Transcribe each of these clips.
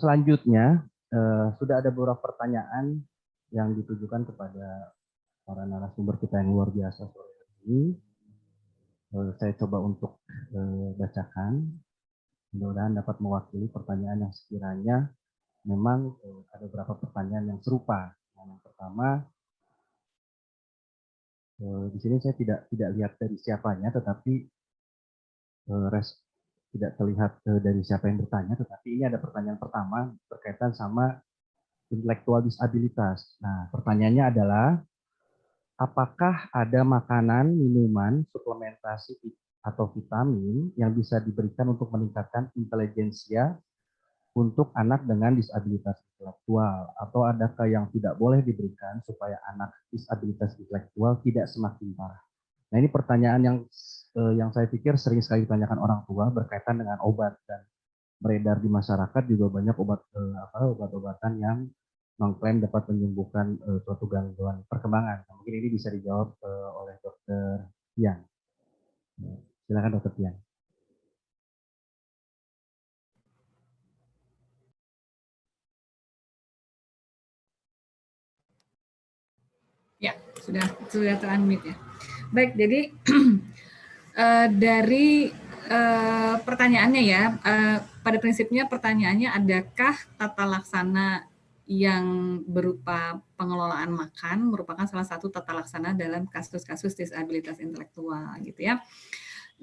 Selanjutnya, sudah ada beberapa pertanyaan yang ditujukan kepada para narasumber kita yang luar biasa sore ini. Saya coba untuk bacakan, mudah-mudahan dapat mewakili pertanyaan yang sekiranya memang ada beberapa pertanyaan yang serupa. Yang pertama, di sini saya tidak lihat dari siapanya, tetapi tidak terlihat dari siapa yang bertanya, tetapi ini ada pertanyaan pertama berkaitan sama intelektual disabilitas. Nah, pertanyaannya adalah, apakah ada makanan, minuman, suplementasi atau vitamin yang bisa diberikan untuk meningkatkan intelijensia untuk anak dengan disabilitas intelektual? Atau adakah yang tidak boleh diberikan supaya anak disabilitas intelektual tidak semakin parah? Nah, ini pertanyaan yang saya pikir sering sekali ditanyakan orang tua berkaitan dengan obat, dan beredar di masyarakat juga banyak obat-obatan yang mengklaim dapat menyembuhkan suatu gangguan perkembangan. Nah, mungkin ini bisa dijawab oleh Dokter Tian. Silakan Dokter Tian. Ya, sudah ter-unmute ya. Baik, jadi dari pertanyaannya ya, pada prinsipnya pertanyaannya, adakah tata laksana yang berupa pengelolaan makan merupakan salah satu tata laksana dalam kasus-kasus disabilitas intelektual gitu ya.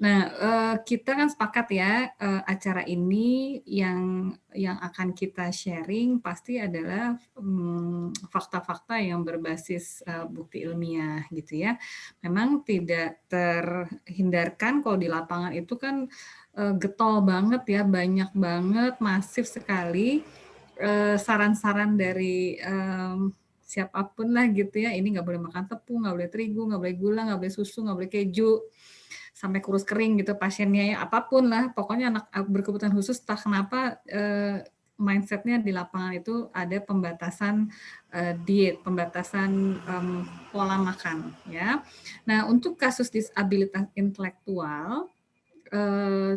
Nah, kita kan sepakat ya, acara ini yang akan kita sharing pasti adalah fakta-fakta yang berbasis bukti ilmiah gitu ya. Memang tidak terhindarkan kalau di lapangan itu kan getol banget ya, banyak banget, masif sekali saran-saran dari siapapun lah gitu ya. Ini nggak boleh makan tepung, nggak boleh terigu, nggak boleh gula, nggak boleh susu, nggak boleh keju, sampai kurus kering gitu pasiennya ya, apapun lah, pokoknya anak berkebutuhan khusus entah kenapa mindsetnya di lapangan itu ada pembatasan diet, pembatasan pola makan ya. Nah, untuk kasus disabilitas intelektual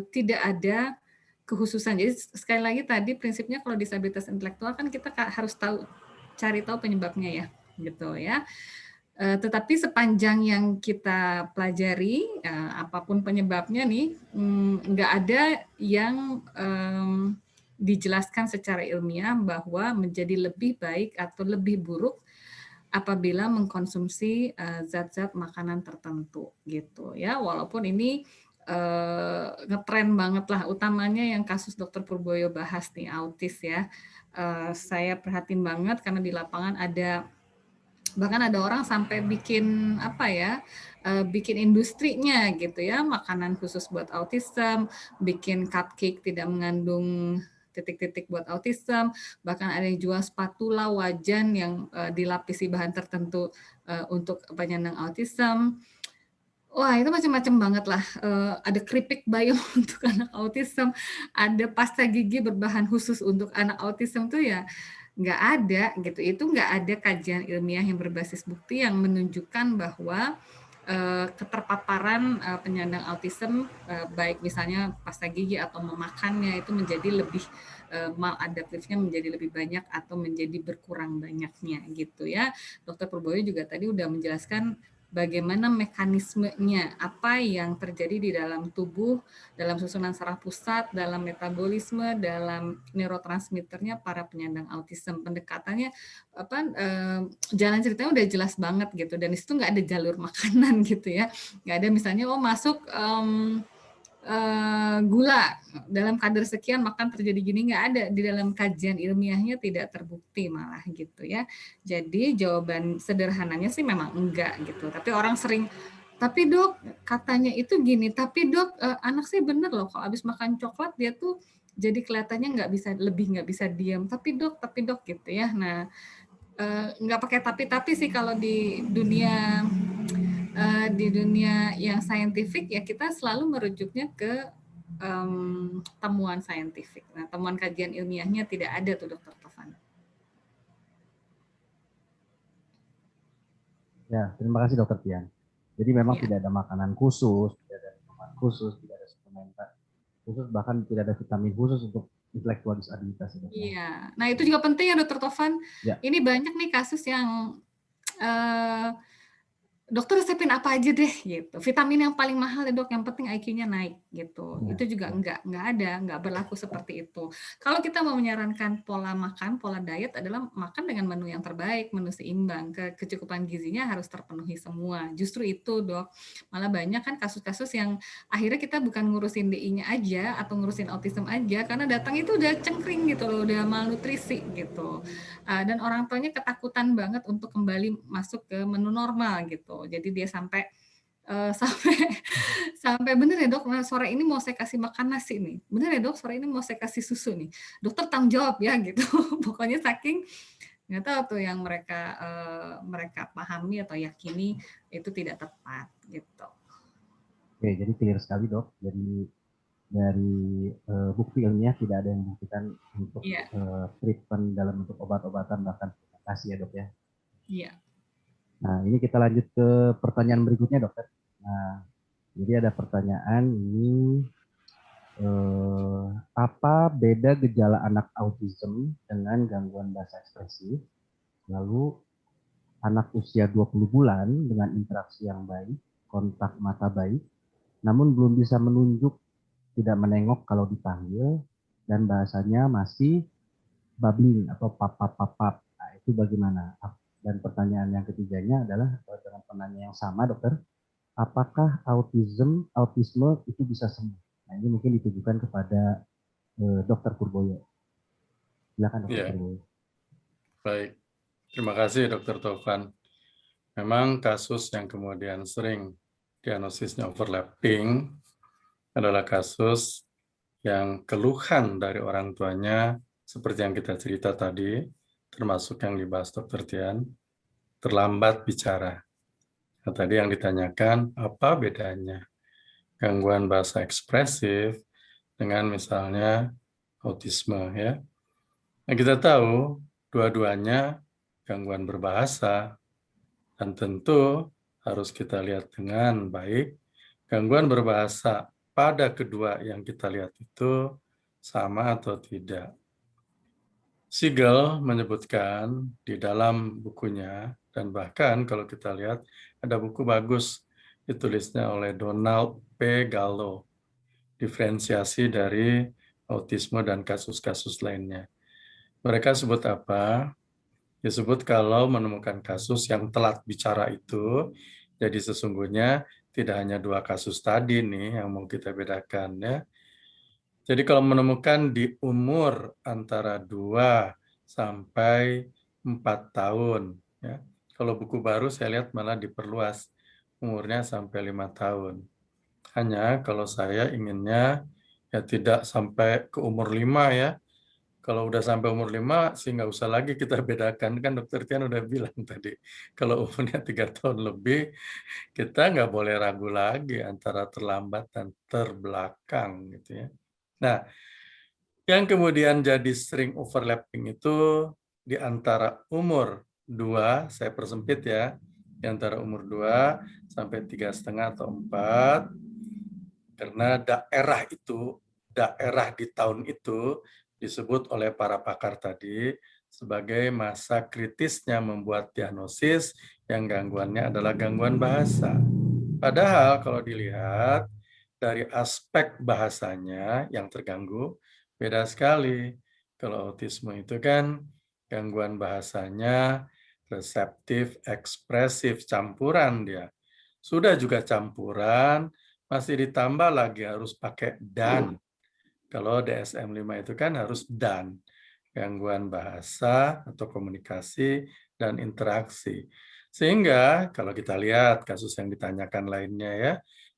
tidak ada kekhususan. Jadi sekali lagi tadi prinsipnya kalau disabilitas intelektual kan kita harus cari tahu penyebabnya ya, gitu ya. Tetapi sepanjang yang kita pelajari, apapun penyebabnya nih, nggak ada yang dijelaskan secara ilmiah bahwa menjadi lebih baik atau lebih buruk apabila mengkonsumsi zat-zat makanan tertentu gitu ya. Walaupun ini ngetren banget lah, utamanya yang kasus Dokter Purboyo bahas nih, autis ya. Saya perhatiin banget karena di lapangan bahkan ada orang sampai bikin apa ya, bikin industrinya gitu ya, makanan khusus buat autism, bikin cupcake tidak mengandung titik-titik buat autism, bahkan ada yang jual spatula wajan yang dilapisi bahan tertentu untuk penyandang autism. Wah, itu macam-macam banget lah. Ada keripik bayam untuk anak autism, ada pasta gigi berbahan khusus untuk anak autism tuh ya nggak ada gitu. Itu nggak ada kajian ilmiah yang berbasis bukti yang menunjukkan bahwa keterpaparan penyandang autism, baik misalnya pasta gigi atau memakannya itu menjadi lebih maladaptifnya menjadi lebih banyak atau menjadi berkurang banyaknya gitu ya. Dokter Purboyo juga tadi udah menjelaskan bagaimana mekanismenya, apa yang terjadi di dalam tubuh, dalam susunan saraf pusat, dalam metabolisme, dalam neurotransmitternya para penyandang autism. Pendekatannya jalan ceritanya udah jelas banget gitu, dan itu nggak ada jalur makanan gitu ya, nggak ada misalnya masuk gula dalam kadar sekian makan terjadi gini, nggak ada di dalam kajian ilmiahnya, tidak terbukti malah gitu ya. Jadi jawaban sederhananya sih memang enggak gitu. Tapi orang sering, tapi dok katanya itu gini, tapi dok anak saya bener loh kalau habis makan coklat dia tuh jadi kelihatannya nggak bisa diam. Tapi dok gitu ya. Nah nggak pakai tapi sih kalau di dunia yang saintifik ya, kita selalu merujuknya ke temuan saintifik. Nah, temuan kajian ilmiahnya tidak ada tuh Dokter Tovan. Ya, terima kasih Dokter Tian. Jadi memang tidak ada makanan khusus, tidak ada minuman khusus, tidak ada suplemen khusus, bahkan tidak ada vitamin khusus untuk intelektual disabilitas ya, Dok, ya. Iya. Nah, itu juga penting ya, Dokter Tovan. Ya. Ini banyak nih kasus yang dokter resepin apa aja deh gitu. Vitamin yang paling mahal ya dok, yang penting IQ-nya naik gitu. Ya, Itu juga ya. nggak berlaku seperti itu. Kalau kita mau menyarankan pola makan, pola diet adalah makan dengan menu yang terbaik, menu seimbang, kecukupan gizinya harus terpenuhi semua. Justru itu dok. Malah banyak kan kasus-kasus yang akhirnya kita bukan ngurusin DI-nya aja atau ngurusin autism aja, karena datang itu udah cengkring gitu loh, udah malnutrisi gitu. Dan orang tuanya ketakutan banget untuk kembali masuk ke menu normal gitu. Jadi dia sampai sampai bener ya dok, nah, sore ini mau saya kasih makan nasi nih. Bener ya dok, sore ini mau saya kasih susu nih. Dokter tanggung jawab ya gitu. Pokoknya saking nggak tahu tuh yang mereka pahami atau yakini itu tidak tepat gitu. Oke, jadi clear sekali dok. Jadi dari bukti ilmiah tidak ada yang membuktikan untuk Iya. treatment dalam bentuk obat-obatan bahkan kasih ya dok ya. Iya. Nah ini kita lanjut ke pertanyaan berikutnya dokter. Nah jadi ada pertanyaan ini, apa beda gejala anak autism dengan gangguan bahasa ekspresif? Lalu anak usia 20 bulan dengan interaksi yang baik, kontak mata baik, namun belum bisa menunjuk, tidak menengok kalau dipanggil, dan bahasanya masih babbling atau papap-papap. Nah, itu bagaimana? Dan pertanyaan yang ketiganya adalah dengan penanya yang sama, dokter, apakah autisme itu bisa sembuh? Nah, ini mungkin ditujukan kepada Dokter Purboyo. Silakan Dokter Purboyo. Baik, terima kasih Dokter Tovan. Memang kasus yang kemudian sering diagnosisnya overlapping adalah kasus yang keluhan dari orang tuanya seperti yang kita cerita tadi, termasuk yang dibahas Dokter Tian, terlambat bicara. Nah, tadi yang ditanyakan, apa bedanya gangguan bahasa ekspresif dengan misalnya autisme ya. Nah, kita tahu dua-duanya gangguan berbahasa dan tentu harus kita lihat dengan baik. Gangguan berbahasa pada kedua yang kita lihat itu sama atau tidak. Siegel menyebutkan di dalam bukunya, dan bahkan kalau kita lihat ada buku bagus ditulisnya oleh Donald P. Gallo, diferensiasi dari autisme dan kasus-kasus lainnya. Mereka sebut apa? Disebut kalau menemukan kasus yang telat bicara itu, jadi sesungguhnya tidak hanya 2 kasus tadi nih yang mau kita bedakan ya. Jadi kalau menemukan di umur antara 2 sampai 4 tahun ya. Kalau buku baru saya lihat malah diperluas umurnya sampai 5 tahun. Hanya kalau saya inginnya ya tidak sampai ke umur 5 ya. Kalau udah sampai umur 5 sih nggak usah lagi kita bedakan, kan Dokter Tian udah bilang tadi, kalau umurnya 3 tahun lebih, kita nggak boleh ragu lagi antara terlambat dan terbelakang gitu ya. Nah, yang kemudian jadi sering overlapping itu di antara umur 2, saya persempit ya, di antara umur 2 sampai 3,5 atau 4, karena daerah di tahun itu disebut oleh para pakar tadi sebagai masa kritisnya membuat diagnosis yang gangguannya adalah gangguan bahasa. Padahal kalau dilihat dari aspek bahasanya yang terganggu, beda sekali. Kalau autisme itu kan gangguan bahasanya reseptif, ekspresif, campuran dia. Sudah juga campuran, masih ditambah lagi harus pakai dan. Kalau DSM-5 itu kan harus dan, gangguan bahasa atau komunikasi dan interaksi. Sehingga kalau kita lihat kasus yang ditanyakan lainnya ya,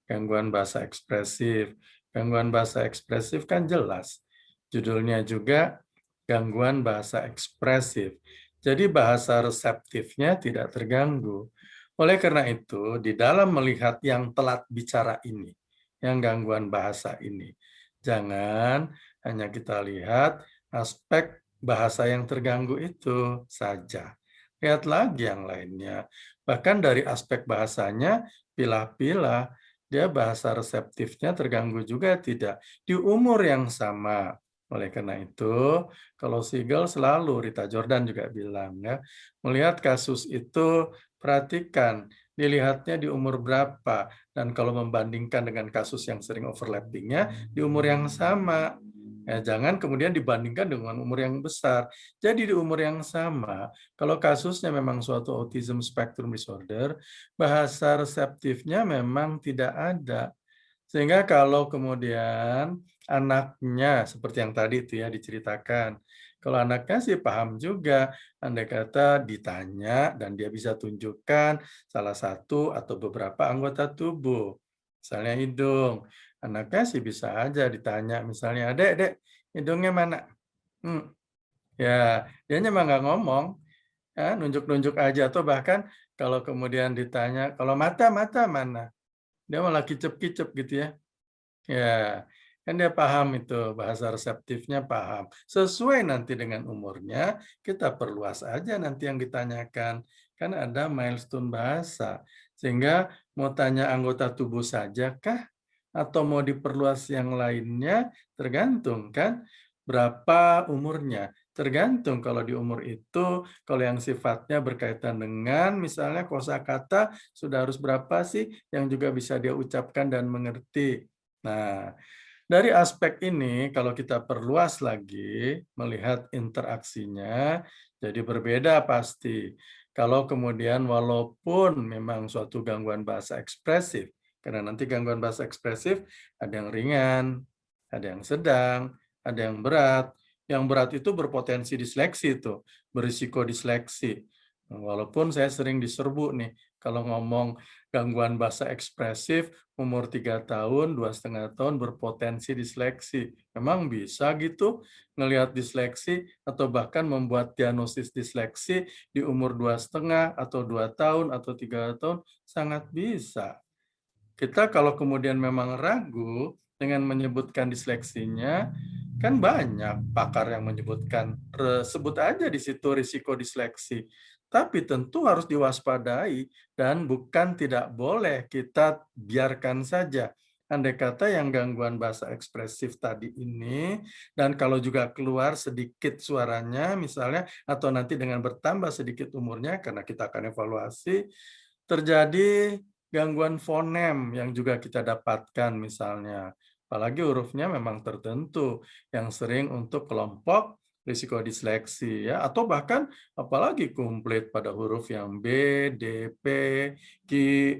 gangguan bahasa ekspresif. Gangguan bahasa ekspresif kan jelas. Judulnya juga gangguan bahasa ekspresif. Jadi bahasa reseptifnya tidak terganggu. Oleh karena itu, di dalam melihat yang telat bicara ini, yang gangguan bahasa ini, jangan hanya kita lihat aspek bahasa yang terganggu itu saja. Lihat lagi yang lainnya. Bahkan dari aspek bahasanya, pilah-pilah, dia bahasa reseptifnya terganggu juga tidak. Di umur yang sama, Oleh karena itu, kalau Siegel selalu, Rita Jordan juga bilang ya, melihat kasus itu perhatikan, dilihatnya di umur berapa, dan kalau membandingkan dengan kasus yang sering overlappingnya di umur yang sama. Ya, jangan kemudian dibandingkan dengan umur yang besar. Jadi di umur yang sama, kalau kasusnya memang suatu autism spectrum disorder, bahasa reseptifnya memang tidak ada. Sehingga kalau kemudian anaknya seperti yang tadi itu ya diceritakan, kalau anaknya sih paham juga, andai kata ditanya dan dia bisa tunjukkan salah satu atau beberapa anggota tubuh, misalnya hidung, anaknya sih bisa aja ditanya misalnya, "Dek, Dek, hidungnya mana?" Hmm, ya, dia memang nggak ngomong, ya, nunjuk-nunjuk aja atau bahkan kalau kemudian ditanya, "Kalau mata, mata mana?" Dia malah kicep-kicep gitu ya. Ya, kan dia paham itu, bahasa reseptifnya paham. Sesuai nanti dengan umurnya, kita perluas aja nanti yang ditanyakan. Kan ada milestone bahasa. Sehingga mau tanya anggota tubuh saja kah? Atau mau diperluas yang lainnya? Tergantung kan berapa umurnya. Tergantung kalau di umur itu, kalau yang sifatnya berkaitan dengan misalnya kosakata sudah harus berapa sih yang juga bisa dia ucapkan dan mengerti. Nah, dari aspek ini kalau kita perluas lagi melihat interaksinya, jadi berbeda pasti. Kalau kemudian walaupun memang suatu gangguan bahasa ekspresif, karena nanti gangguan bahasa ekspresif ada yang ringan, ada yang sedang, ada yang berat. Yang berat itu berpotensi disleksi itu, berisiko disleksi. Walaupun saya sering diserbu nih, kalau ngomong gangguan bahasa ekspresif umur 3 tahun, 2,5 tahun berpotensi disleksi. Memang bisa gitu ngelihat disleksi atau bahkan membuat diagnosis disleksi di umur 2,5 atau 2 tahun atau 3 tahun sangat bisa. Kita kalau kemudian memang ragu dengan menyebutkan disleksinya, kan banyak pakar yang menyebutkan, sebut aja di situ risiko disleksi. Tapi tentu harus diwaspadai dan bukan tidak boleh kita biarkan saja. Andai kata yang gangguan bahasa ekspresif tadi ini, dan kalau juga keluar sedikit suaranya misalnya, atau nanti dengan bertambah sedikit umurnya, karena kita akan evaluasi, terjadi gangguan fonem yang juga kita dapatkan misalnya. Apalagi hurufnya memang tertentu yang sering untuk kelompok risiko disleksi ya, atau bahkan apalagi komplit pada huruf yang B, D, P, Q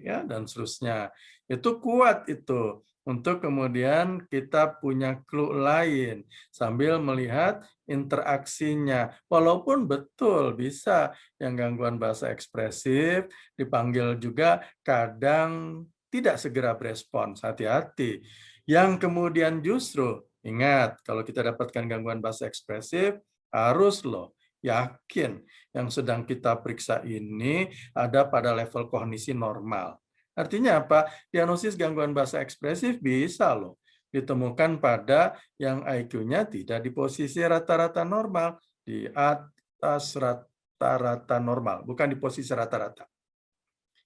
ya dan seterusnya. Itu kuat itu untuk kemudian kita punya clue lain sambil melihat interaksinya. Walaupun betul bisa yang gangguan bahasa ekspresif dipanggil juga kadang tidak segera berespons, hati-hati. Yang kemudian justru, ingat kalau kita dapatkan gangguan bahasa ekspresif, harus loh yakin yang sedang kita periksa ini ada pada level kognisi normal. Artinya apa? Diagnosis gangguan bahasa ekspresif bisa loh ditemukan pada yang IQ-nya tidak di posisi rata-rata normal, di atas rata-rata normal, bukan di posisi rata-rata.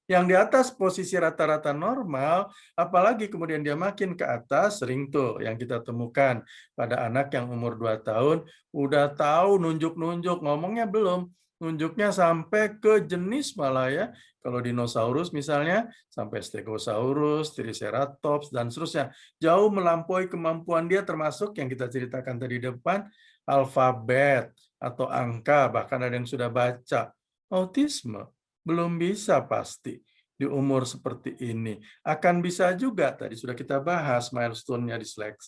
Yang di atas posisi rata-rata normal, apalagi kemudian dia makin ke atas, sering tuh yang kita temukan pada anak yang umur 2 tahun, udah tahu nunjuk-nunjuk, ngomongnya belum, nunjuknya sampai ke jenis malah ya. Kalau dinosaurus misalnya, sampai Stegosaurus, Triceratops, dan seterusnya. Jauh melampaui kemampuan dia termasuk yang kita ceritakan tadi di depan, alfabet atau angka, bahkan ada yang sudah baca. Autisme belum bisa pasti di umur seperti ini. Akan bisa juga, tadi sudah kita bahas, milestone-nya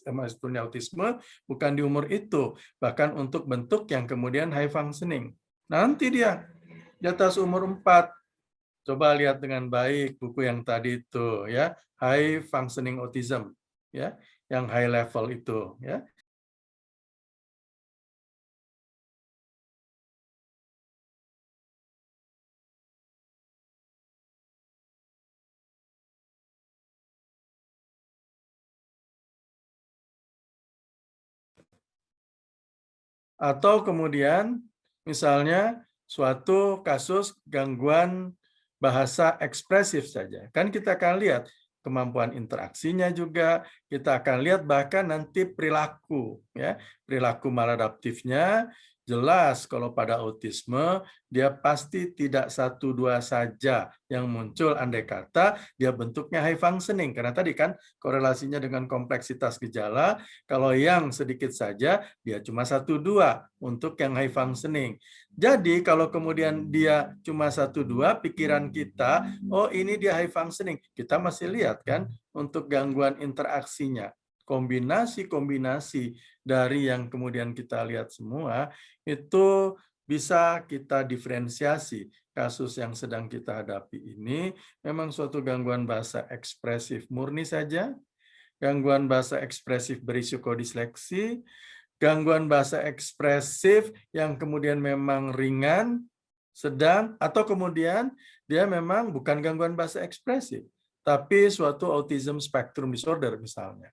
milestone-nya autisme bukan di umur itu, bahkan untuk bentuk yang kemudian high functioning. Nanti dia di atas umur 4. Coba lihat dengan baik buku yang tadi itu ya, high functioning autism ya, yang high level itu ya. Atau kemudian misalnya suatu kasus gangguan bahasa ekspresif saja. Kan kita akan lihat kemampuan interaksinya juga, kita akan lihat bahkan nanti perilaku, ya, perilaku maladaptifnya. Jelas kalau pada autisme dia pasti tidak 1-2 saja yang muncul, andai kata dia bentuknya high functioning, karena tadi kan korelasinya dengan kompleksitas gejala, kalau yang sedikit saja dia cuma 1-2 untuk yang high functioning. Jadi kalau kemudian dia cuma 1-2, pikiran kita, oh ini dia high functioning, kita masih lihat kan untuk gangguan interaksinya. Kombinasi-kombinasi dari yang kemudian kita lihat semua, itu bisa kita diferensiasi. Kasus yang sedang kita hadapi ini memang suatu gangguan bahasa ekspresif murni saja, gangguan bahasa ekspresif berisiko disleksi, gangguan bahasa ekspresif yang kemudian memang ringan, sedang, atau kemudian dia memang bukan gangguan bahasa ekspresif, tapi suatu autism spectrum disorder misalnya.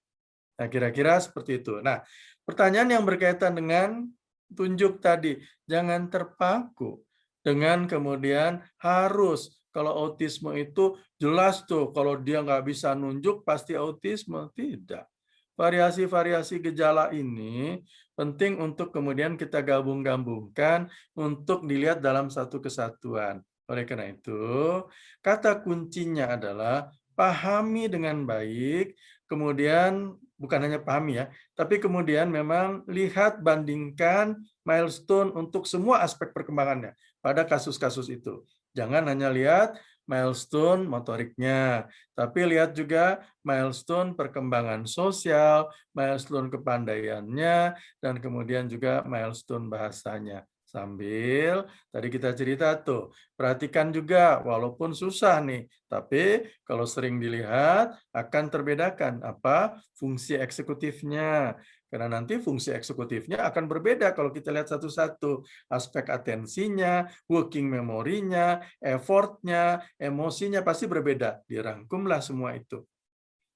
Nah, kira-kira seperti itu. Nah, pertanyaan yang berkaitan dengan tunjuk tadi, jangan terpaku dengan kemudian harus, kalau autisme itu jelas tuh, kalau dia nggak bisa nunjuk pasti autisme. Tidak. Variasi-variasi gejala ini penting untuk kemudian kita gabung-gabungkan untuk dilihat dalam satu kesatuan. Oleh karena itu, kata kuncinya adalah pahami dengan baik, kemudian bukan hanya pahami ya, tapi kemudian memang lihat, bandingkan milestone untuk semua aspek perkembangannya pada kasus-kasus itu. Jangan hanya lihat milestone motoriknya, tapi lihat juga milestone perkembangan sosial, milestone kepandaiannya, dan kemudian juga milestone bahasanya. Sambil tadi kita cerita tuh, perhatikan juga walaupun susah nih, tapi kalau sering dilihat akan terbedakan apa fungsi eksekutifnya. Karena nanti fungsi eksekutifnya akan berbeda kalau kita lihat satu-satu. Aspek atensinya, working memorinya, effortnya, emosinya pasti berbeda. Dirangkumlah semua itu.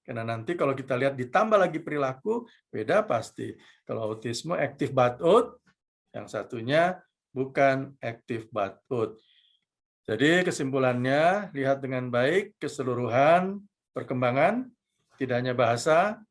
Karena nanti kalau kita lihat ditambah lagi perilaku, beda pasti. Kalau autisme active but out, yang satunya bukan active but out. Jadi kesimpulannya, lihat dengan baik keseluruhan perkembangan, tidak hanya bahasa,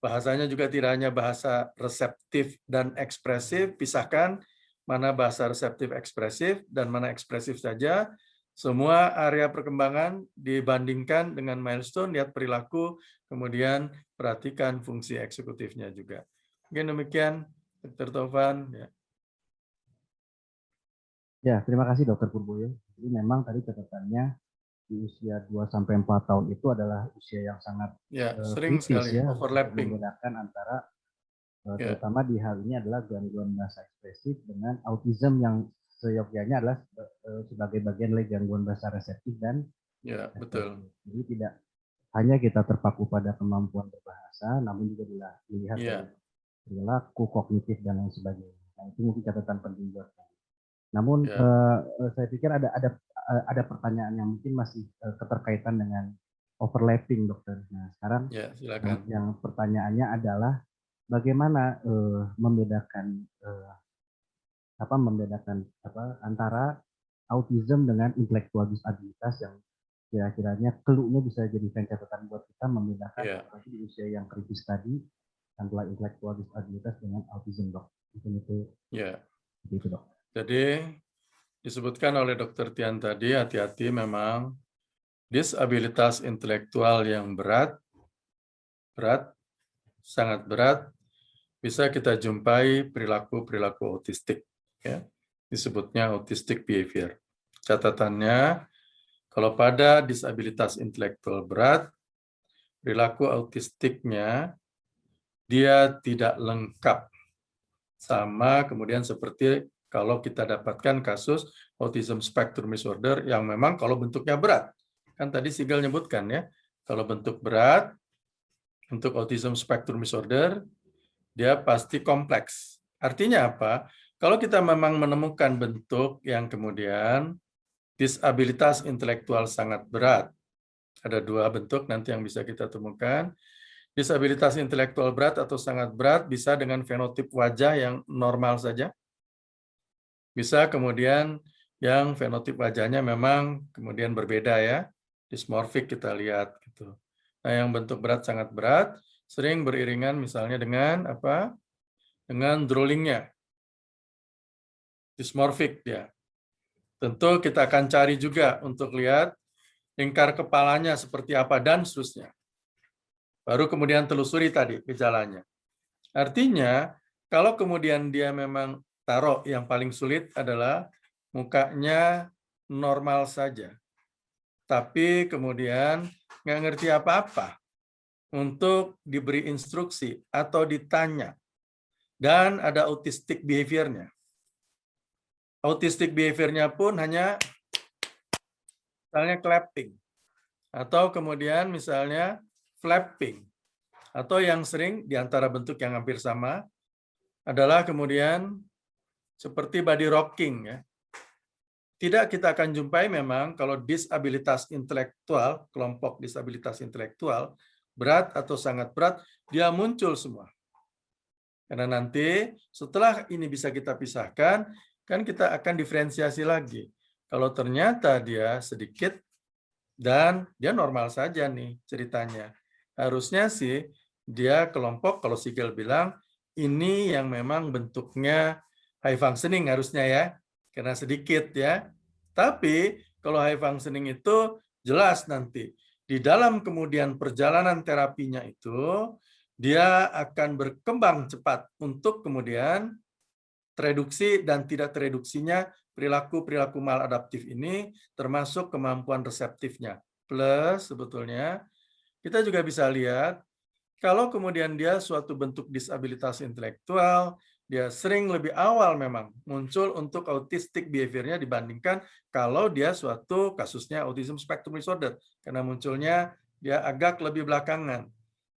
bahasanya juga tidak hanya bahasa reseptif dan ekspresif, pisahkan mana bahasa reseptif ekspresif dan mana ekspresif saja. Semua area perkembangan dibandingkan dengan milestone, lihat perilaku, kemudian perhatikan fungsi eksekutifnya juga. Mungkin demikian, Dr. Taufan. Ya. Ya, terima kasih Dr. Purboyo. Jadi memang tadi catatannya di usia 2-4 tahun itu adalah usia yang sangat sering kritis sekali ya, overlapping. membedakan antara Ya. terutama di hal ini adalah gangguan bahasa ekspresif dengan autism yang seyogyanya adalah sebagai bagian dari gangguan bahasa reseptif dan Ya, betul. Jadi tidak hanya kita terpaku pada kemampuan berbahasa, namun juga dilihat Ya. dari perilaku, kognitif dan lain sebagainya. Nah, itu mungkin catatan penting buat kami. Namun Ya. saya pikir ada pertanyaan yang mungkin masih keterkaitan dengan overlapping, dokter. Nah, sekarang Ya, silakan. yang pertanyaannya adalah bagaimana membedakan antara autism dengan intelektual disabilitas yang kira-kiranya clue-nya bisa jadikan catatan buat kita membedakan Ya. apalagi di usia yang kritis tadi antara intelektual disabilitas dengan autism, dok. Mungkin itu. Ya. Itu, dok. Jadi disebutkan oleh Dr. Tian tadi, hati-hati memang disabilitas intelektual yang berat, sangat berat, bisa kita jumpai perilaku-perilaku autistik. Ya. Disebutnya autistic behavior. Catatannya, kalau pada disabilitas intelektual berat, perilaku autistiknya dia tidak lengkap. Sama kemudian seperti kalau kita dapatkan kasus autism spectrum disorder yang memang kalau bentuknya berat. Kan tadi Sigel nyebutkan ya, kalau bentuk berat, untuk autism spectrum disorder, dia pasti kompleks. Artinya apa? Kalau kita memang menemukan bentuk yang kemudian disabilitas intelektual sangat berat, ada dua bentuk nanti yang bisa kita temukan. Disabilitas intelektual berat atau sangat berat bisa dengan fenotip wajah yang normal saja. Bisa kemudian yang fenotip wajahnya memang kemudian berbeda ya. Dysmorphik kita lihat gitu. Nah, yang bentuk berat sangat berat sering beriringan misalnya dengan apa? Dengan droolingnya, dysmorphic dia. Tentu kita akan cari juga untuk lihat lingkar kepalanya seperti apa dan seterusnya. Baru kemudian telusuri tadi gejalanya. Artinya, kalau kemudian dia memang taruh yang paling sulit adalah mukanya normal saja. Tapi kemudian nggak ngerti apa-apa untuk diberi instruksi atau ditanya. Dan ada autistic behavior-nya. Autistic behavior-nya pun hanya misalnya clapping. Atau kemudian misalnya flapping. Atau yang sering di antara bentuk yang hampir sama adalah kemudian seperti body rocking. Ya. Tidak kita akan jumpai memang kalau disabilitas intelektual, kelompok disabilitas intelektual, berat atau sangat berat, dia muncul semua. Karena nanti setelah ini bisa kita pisahkan, kan kita akan diferensiasi lagi. Kalau ternyata dia sedikit dan dia normal saja nih ceritanya. Harusnya sih dia kelompok, kalau Sigel bilang, ini yang memang bentuknya high functioning harusnya ya, karena sedikit ya. Tapi kalau high functioning itu jelas nanti. Di dalam kemudian perjalanan terapinya itu, dia akan berkembang cepat untuk kemudian tereduksi dan tidak tereduksinya perilaku-perilaku maladaptif ini termasuk kemampuan reseptifnya. Plus sebetulnya kita juga bisa lihat kalau kemudian dia suatu bentuk disabilitas intelektual, dia sering lebih awal memang muncul untuk autistic behavior-nya dibandingkan kalau dia suatu kasusnya autism spectrum disorder karena munculnya dia agak lebih belakangan.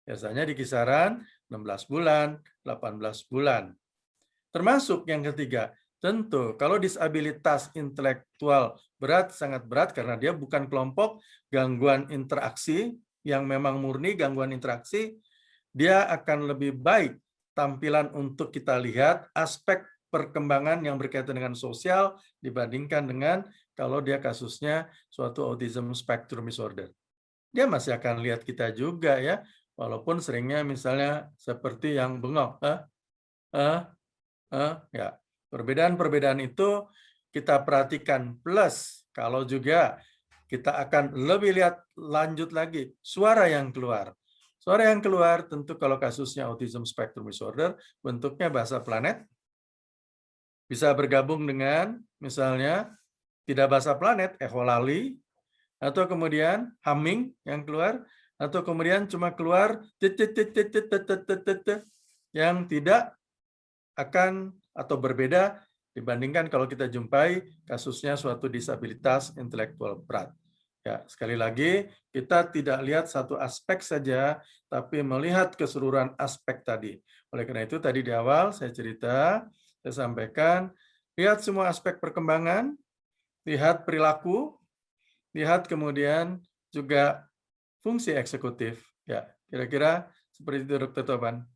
Biasanya di kisaran 16 bulan, 18 bulan. Termasuk yang ketiga, tentu kalau disabilitas intelektual berat, sangat berat karena dia bukan kelompok gangguan interaksi yang memang murni gangguan interaksi, dia akan lebih baik tampilan untuk kita lihat aspek perkembangan yang berkaitan dengan sosial dibandingkan dengan kalau dia kasusnya suatu autism spectrum disorder. Dia masih akan lihat kita juga ya, walaupun seringnya misalnya seperti yang bengok. Ya, perbedaan-perbedaan itu kita perhatikan plus kalau juga kita akan lebih lihat lanjut lagi suara yang keluar. Suara yang keluar tentu kalau kasusnya autism spectrum disorder bentuknya bahasa planet bisa bergabung dengan misalnya tidak bahasa planet echolali atau kemudian humming yang keluar atau kemudian cuma keluar yang tidak akan atau berbeda dibandingkan kalau kita jumpai kasusnya suatu disabilitas intelektual berat. Ya, sekali lagi kita tidak lihat satu aspek saja, tapi melihat keseluruhan aspek tadi. Oleh karena itu tadi di awal saya cerita, saya sampaikan, lihat semua aspek perkembangan, lihat perilaku, lihat kemudian juga fungsi eksekutif. Ya, kira-kira seperti itu Dr. Toban.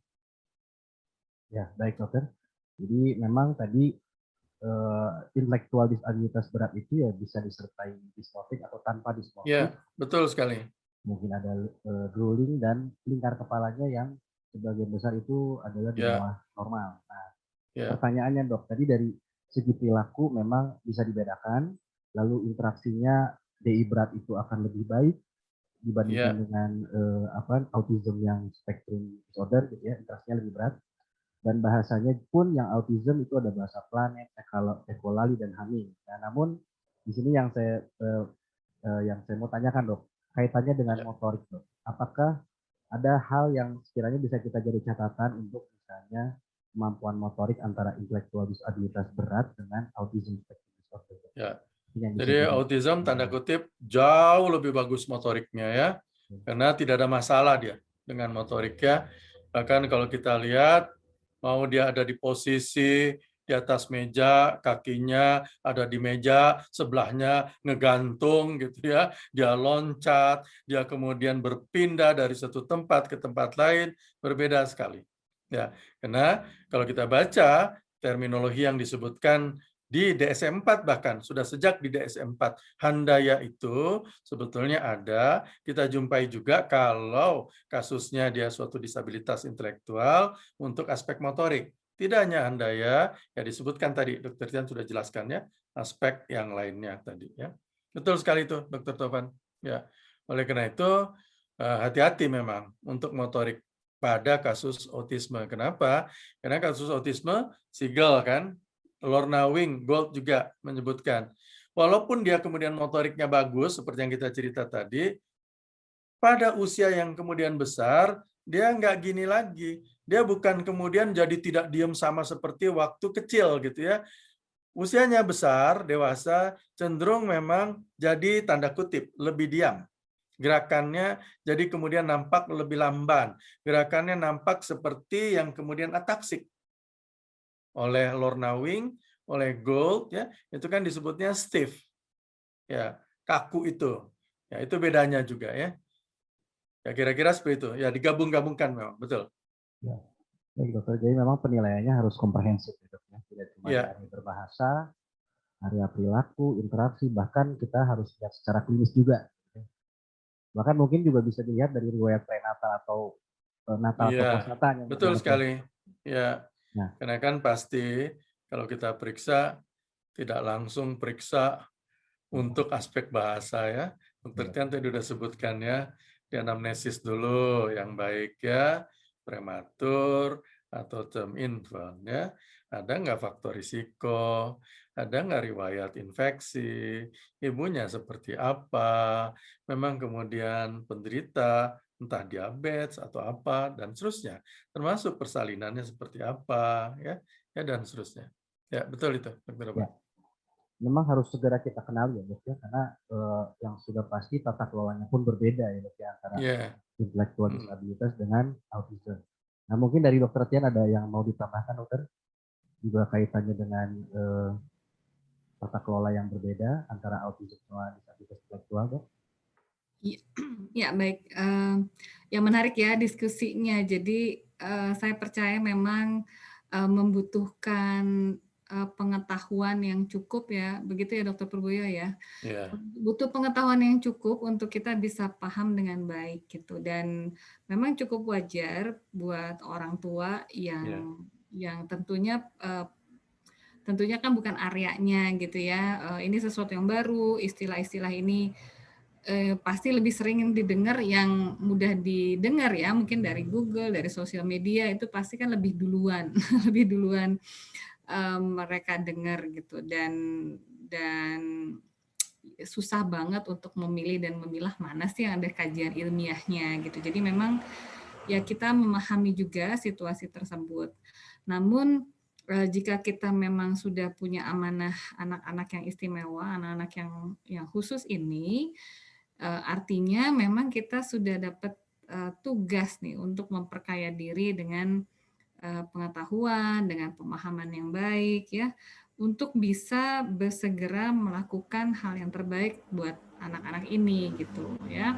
Ya, baik dokter. Jadi memang tadi intelektual disabilitas berat itu ya bisa disertai dismorfik atau tanpa dismorfik. Ya, betul sekali. Mungkin ada drooling dan lingkar kepalanya yang sebagian besar itu adalah di bawah normal. Nah, pertanyaannya dok, tadi dari segi perilaku memang bisa dibedakan, lalu interaksinya DI berat itu akan lebih baik dibandingkan dengan autism yang spektrum disorder gitu ya, interaksinya lebih berat. Dan bahasanya pun yang autism itu ada bahasa planet, echolali dan humming. Nah, namun di sini yang saya mau tanyakan dok, kaitannya dengan motorik dok. Apakah ada hal yang sekiranya bisa kita jadi catatan untuk misalnya kemampuan motorik antara intelektual disabilitas berat dengan autism spectrum disorder? Ya. Jadi autism tanda kutip jauh lebih bagus motoriknya ya, karena tidak ada masalah dia dengan motoriknya. Bahkan kalau kita lihat mau dia ada di posisi di atas meja, kakinya ada di meja, sebelahnya ngegantung gitu ya. Dia loncat, dia kemudian berpindah dari satu tempat ke tempat lain, berbeda sekali. Ya, karena kalau kita baca terminologi yang disebutkan di DSM-4 bahkan sudah sejak di DSM-4 handaya itu sebetulnya ada, kita jumpai juga kalau kasusnya dia suatu disabilitas intelektual untuk aspek motorik. Tidak hanya handaya, ya disebutkan tadi Dr. Tian sudah jelaskan ya, aspek yang lainnya tadi ya. Betul sekali itu Dr. Tovan. Ya. Oleh karena itu hati-hati memang untuk motorik pada kasus autisme. Kenapa? Karena kasus autisme Siegel kan, Lorna Wing, Gold juga menyebutkan, walaupun dia kemudian motoriknya bagus, seperti yang kita cerita tadi, pada usia yang kemudian besar, dia nggak gini lagi. Dia bukan kemudian jadi tidak diam sama seperti waktu kecil gitu ya. Usianya besar, dewasa, cenderung memang jadi tanda kutip, lebih diam. Gerakannya jadi kemudian nampak lebih lamban. Gerakannya nampak seperti yang kemudian ataksik. Oleh Lorna Wing, oleh Gold, ya itu kan disebutnya stiff, ya kaku itu, ya itu bedanya juga ya. Ya kira-kira seperti itu, ya digabung-gabungkan memang betul. Ya, baik dokter. Jadi memang penilaiannya harus komprehensif, ya, dok, ya. Tidak cuma Ya. dari berbahasa, area perilaku, interaksi, bahkan kita harus lihat secara klinis juga. Bahkan mungkin juga bisa dilihat dari riwayat prenatal atau natal atau Iya, postnatanya. betul Dok, ya. sekali. Ya, Nah, karena kan pasti kalau kita periksa tidak langsung periksa untuk aspek bahasa ya. Dokter Tian tadi sudah sebutkan ya, di anamnesis dulu yang baik ya, prematur atau term infant ya. Ada nggak faktor risiko? Ada nggak riwayat infeksi? Ibunya seperti apa? Memang kemudian penderita entah diabetes atau apa dan seterusnya. Termasuk persalinannya seperti apa ya, dan seterusnya. Ya, betul itu, Dr. ya, memang harus segera kita kenali ya dok ya, karena yang sudah pasti tata kelolanya pun berbeda ya dok ya, antara intelektual disabilitas dengan autism. Nah mungkin dari dokter Tian ada yang mau ditambahkan dokter, juga kaitannya dengan tata kelola yang berbeda antara autism sama disabilitas intelektual dok. Ya baik, yang menarik ya diskusinya. Jadi saya percaya memang membutuhkan pengetahuan yang cukup ya, begitu ya Dokter Purboyo ya. Butuh pengetahuan yang cukup untuk kita bisa paham dengan baik gitu. Dan memang cukup wajar buat orang tua yang tentunya kan bukan areanya gitu ya. Ini sesuatu yang baru, istilah-istilah ini pasti lebih sering yang didengar, yang mudah didengar ya, mungkin dari Google, dari sosial media, itu pasti kan lebih duluan lebih duluan mereka dengar gitu, dan susah banget untuk memilih dan memilah mana sih yang ada kajian ilmiahnya gitu. Jadi memang ya kita memahami juga situasi tersebut. Namun jika kita memang sudah punya amanah anak-anak yang istimewa, anak-anak yang khusus ini, artinya memang kita sudah dapat tugas nih untuk memperkaya diri dengan pengetahuan, dengan pemahaman yang baik ya, untuk bisa bersegera melakukan hal yang terbaik buat anak-anak ini gitu ya.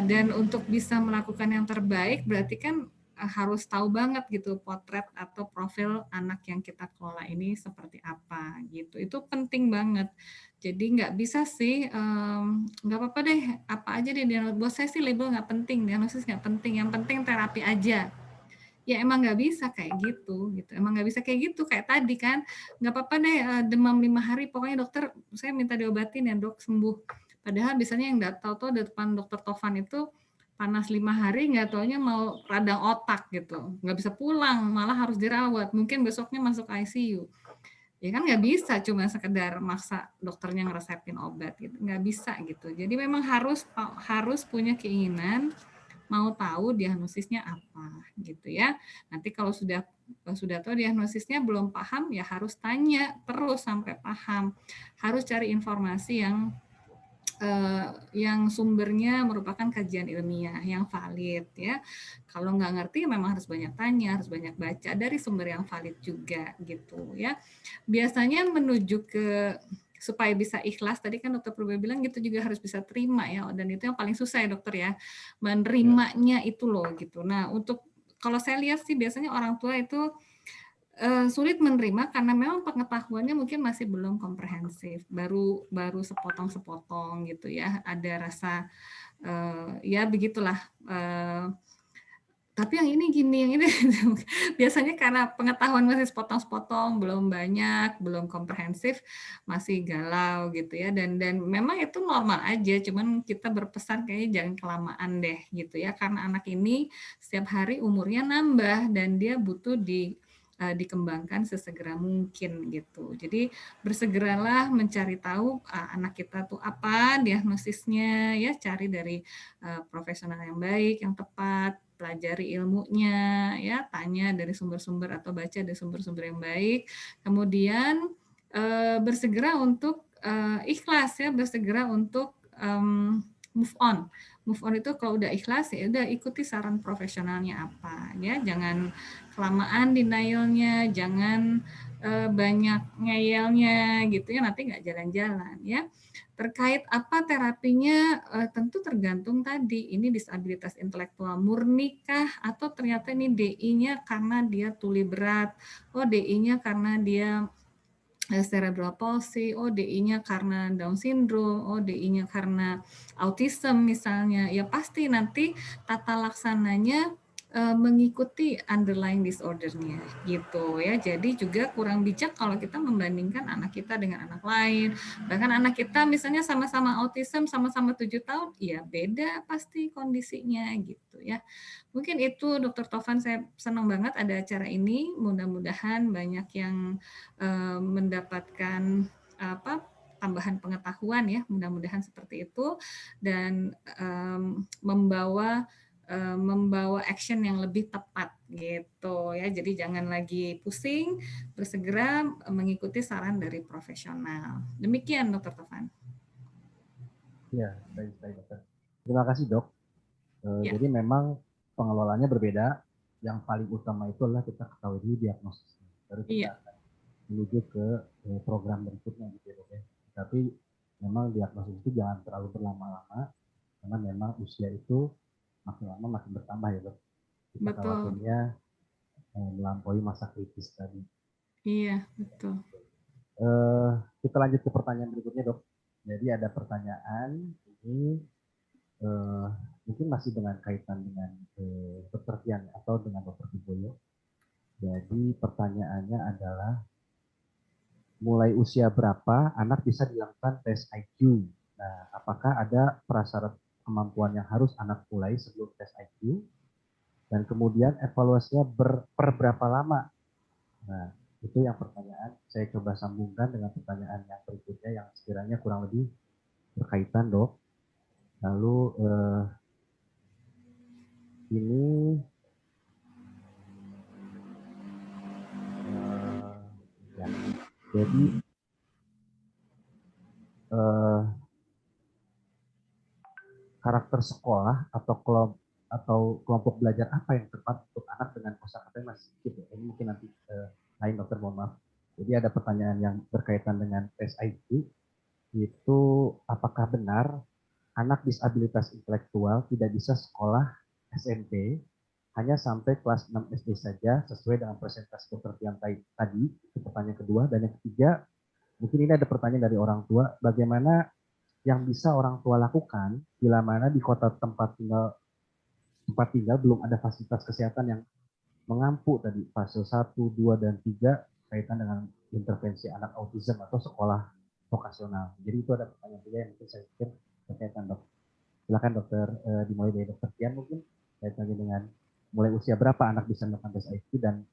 Dan untuk bisa melakukan yang terbaik berarti kan harus tahu banget gitu potret atau profil anak yang kita kelola ini seperti apa gitu. Itu penting banget. Jadi nggak bisa sih, nggak apa-apa deh, apa aja deh diagnosis. Buat saya sih label nggak penting, diagnosis nggak penting. Yang penting terapi aja. Ya emang nggak bisa kayak gitu. Emang nggak bisa kayak gitu, kayak tadi kan. Nggak apa-apa deh demam 5 hari, pokoknya dokter saya minta diobatin ya dok, sembuh. Padahal biasanya yang tahu-tahu depan dokter Tovan itu panas 5 hari, nggak taunya mau radang otak gitu, nggak bisa pulang, malah harus dirawat, mungkin besoknya masuk ICU. Ya kan nggak bisa cuma sekedar maksa dokternya ngeresepin obat gitu, nggak bisa gitu. Jadi memang harus punya keinginan, mau tahu diagnosisnya apa gitu ya. Nanti kalau sudah tahu diagnosisnya belum paham, ya harus tanya terus sampai paham. Harus cari informasi yang sumbernya merupakan kajian ilmiah yang valid ya. Kalau nggak ngerti memang harus banyak tanya, harus banyak baca dari sumber yang valid juga gitu ya. Biasanya menuju ke supaya bisa ikhlas, tadi kan dokter Purba bilang gitu, juga harus bisa terima ya, dan itu yang paling susah ya dokter ya, menerimanya itu loh gitu. Nah untuk kalau saya lihat sih biasanya orang tua itu sulit menerima karena memang pengetahuannya mungkin masih belum komprehensif, baru sepotong-sepotong gitu ya, ada rasa ya begitulah. Tapi yang ini gini, yang ini biasanya karena pengetahuan masih sepotong-sepotong, belum banyak, belum komprehensif, masih galau gitu ya. Dan memang itu normal aja, cuman kita berpesan kayaknya jangan kelamaan deh gitu ya, karena anak ini setiap hari umurnya nambah dan dia butuh dikembangkan sesegera mungkin gitu. Jadi bersegeralah mencari tahu anak kita tuh apa diagnosisnya ya, cari dari profesional yang baik, yang tepat, pelajari ilmunya ya, tanya dari sumber-sumber atau baca dari sumber-sumber yang baik. Kemudian bersegera untuk ikhlas ya, bersegera untuk move on. Move on itu kalau udah ikhlas ya udah ikuti saran profesionalnya apa ya, jangan kelamaan denialnya, jangan banyak ngeyelnya gitu ya, nanti nggak jalan-jalan ya. Terkait apa terapinya tentu tergantung tadi, ini disabilitas intelektual murni kah atau ternyata ini DI-nya karena dia tuli berat, oh DI-nya karena dia cerebral palsy, oh DI-nya karena Down syndrome, oh DI-nya karena autism misalnya, ya pasti nanti tata laksananya mengikuti underlying disorder-nya gitu ya. Jadi juga kurang bijak kalau kita membandingkan anak kita dengan anak lain. Bahkan anak kita misalnya sama-sama autism, sama-sama 7 tahun, ya beda pasti kondisinya gitu ya. Mungkin itu Dr. Tovan, saya senang banget ada acara ini. Mudah-mudahan banyak yang mendapatkan tambahan pengetahuan ya, mudah-mudahan seperti itu, dan membawa action yang lebih tepat gitu ya. Jadi jangan lagi pusing, bersegera mengikuti saran dari profesional. Demikian Dr. Tovan. Ya, baik dokter. Terima kasih dok. Ya. Jadi memang pengelolaannya berbeda. Yang paling utama itu adalah kita ketahui dulu diagnosisnya. Baru kita akan menuju ke program berikutnya gitu ya dok ya. Tapi memang diagnosis itu jangan terlalu berlama-lama karena memang usia itu makin lama makin bertambah ya dok. Kita khawatirnya melampaui masa kritis tadi. Iya betul. Kita lanjut ke pertanyaan berikutnya dok. Jadi ada pertanyaan ini mungkin masih dengan kaitan dengan Dr. Tian atau dengan Dr. Tiboyo. Jadi pertanyaannya adalah mulai usia berapa anak bisa dilakukan tes IQ? Nah, apakah ada prasyarat kemampuan yang harus anak mulai sebelum tes IQ? Dan kemudian evaluasinya per berapa lama? Nah, itu yang pertanyaan. Saya coba sambungkan dengan pertanyaan yang berikutnya yang sekiranya kurang lebih berkaitan, dok. Lalu ini ya, jadi karakter sekolah atau kelompok belajar apa yang tepat untuk anak dengan kosakata yang masih sedikit ya. Ini mungkin nanti lain dokter, mohon maaf. Jadi ada pertanyaan yang berkaitan dengan tes IQ, itu apakah benar anak disabilitas intelektual tidak bisa sekolah SMP hanya sampai kelas 6 SD saja sesuai dengan presentasi dokter Tian tadi? Itu pertanyaan kedua. Dan yang ketiga, mungkin ini ada pertanyaan dari orang tua, bagaimana yang bisa orang tua lakukan bila mana di kota tempat tinggal belum ada fasilitas kesehatan yang mengampu tadi fase 1, 2, dan 3 kaitan dengan intervensi anak autism atau sekolah vokasional. Jadi itu ada pertanyaan juga yang mungkin saya pikir berkaitan dok. Silakan dokter, dimulai dari dokter Tian mungkin kaitannya dengan mulai usia berapa anak bisa melakukan tes IQ dan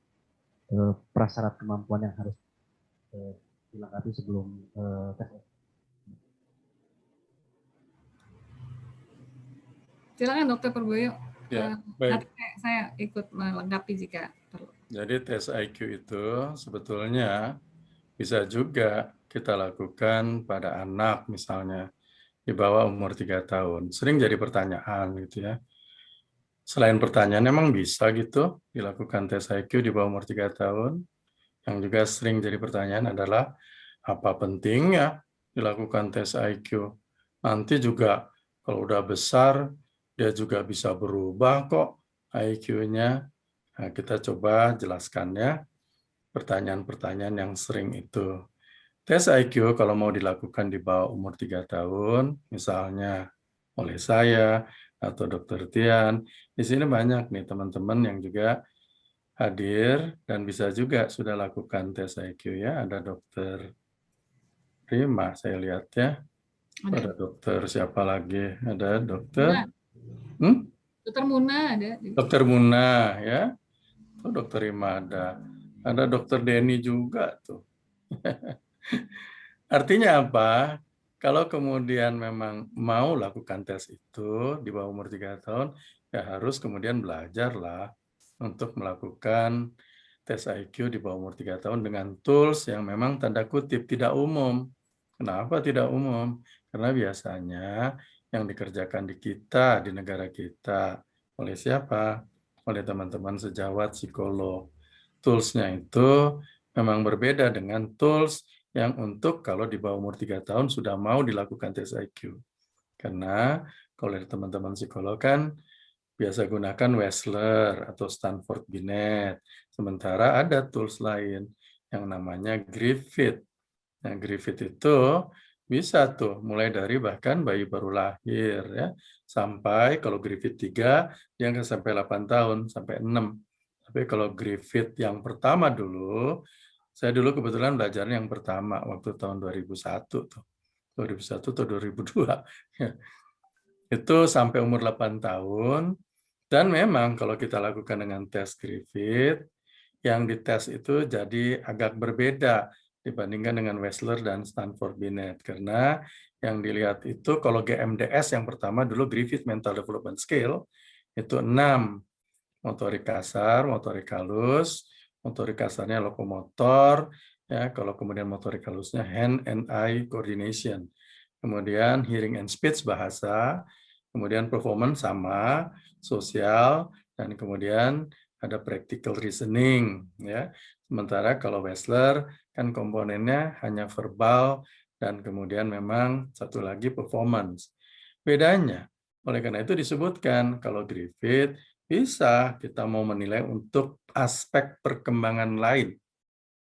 prasyarat kemampuan yang harus dilengkapi sebelum tes IQ. Silakan Dokter Purboyo. Ya, baik. Saya ikut melengkapi jika perlu. Jadi tes IQ itu sebetulnya bisa juga kita lakukan pada anak misalnya di bawah umur 3 tahun. Sering jadi pertanyaan gitu ya. Selain pertanyaan, emang bisa gitu dilakukan tes IQ di bawah umur 3 tahun? Yang juga sering jadi pertanyaan adalah, apa pentingnya dilakukan tes IQ? Nanti juga kalau udah besar, dia juga bisa berubah kok IQ-nya. Nah, kita coba jelaskannya. pertanyaan-pertanyaan yang sering itu. Tes IQ kalau mau dilakukan di bawah umur 3 tahun, misalnya oleh saya atau Dokter Tian, di sini banyak nih teman-teman yang juga hadir dan bisa juga sudah lakukan tes IQ ya. Ada Dokter Rima, saya lihat ya. Ada Ada. dokter siapa lagi? Ada Muna. dokter, Dokter Muna ada. Dokter Muna ya. Oh, Dokter Rima ada. Ada Dokter Denny juga tuh. Artinya apa? Kalau kemudian memang mau lakukan tes itu di bawah umur 3 tahun, ya harus kemudian belajarlah untuk melakukan tes IQ di bawah umur 3 tahun dengan tools yang memang tanda kutip tidak umum. Kenapa tidak umum? Karena biasanya yang dikerjakan di kita, di negara kita, oleh siapa? Oleh teman-teman sejawat psikolog. Tools-nya itu memang berbeda dengan tools yang untuk kalau di bawah umur 3 tahun sudah mau dilakukan tes IQ. Karena kalau dari teman-teman psikolog kan biasa gunakan Wechsler atau Stanford Binet. Sementara ada tools lain yang namanya Griffith. Nah, Griffith itu bisa tuh mulai dari bahkan bayi baru lahir ya sampai kalau Griffith 3 dia nggak sampai 8 tahun sampai 6. Tapi kalau Griffith yang pertama dulu, saya dulu kebetulan belajarnya yang pertama waktu tahun 2001 tuh. 2001 atau 2002. Itu sampai umur 8 tahun. Dan memang kalau kita lakukan dengan tes Griffith, yang dites itu jadi agak berbeda dibandingkan dengan Wechsler dan Stanford Binet. Karena yang dilihat itu kalau GMDS yang pertama dulu Griffith Mental Development Scale, itu 6. Motorik kasar, motorik halus, motorik kasarnya lokomotor, ya kalau kemudian motorik halusnya hand and eye coordination. Kemudian hearing and speech bahasa, kemudian performance sama, sosial, dan kemudian ada practical reasoning ya. Sementara kalau Wechsler kan komponennya hanya verbal dan kemudian memang satu lagi performance. Bedanya, oleh karena itu disebutkan kalau Griffith bisa kita mau menilai untuk aspek perkembangan lain.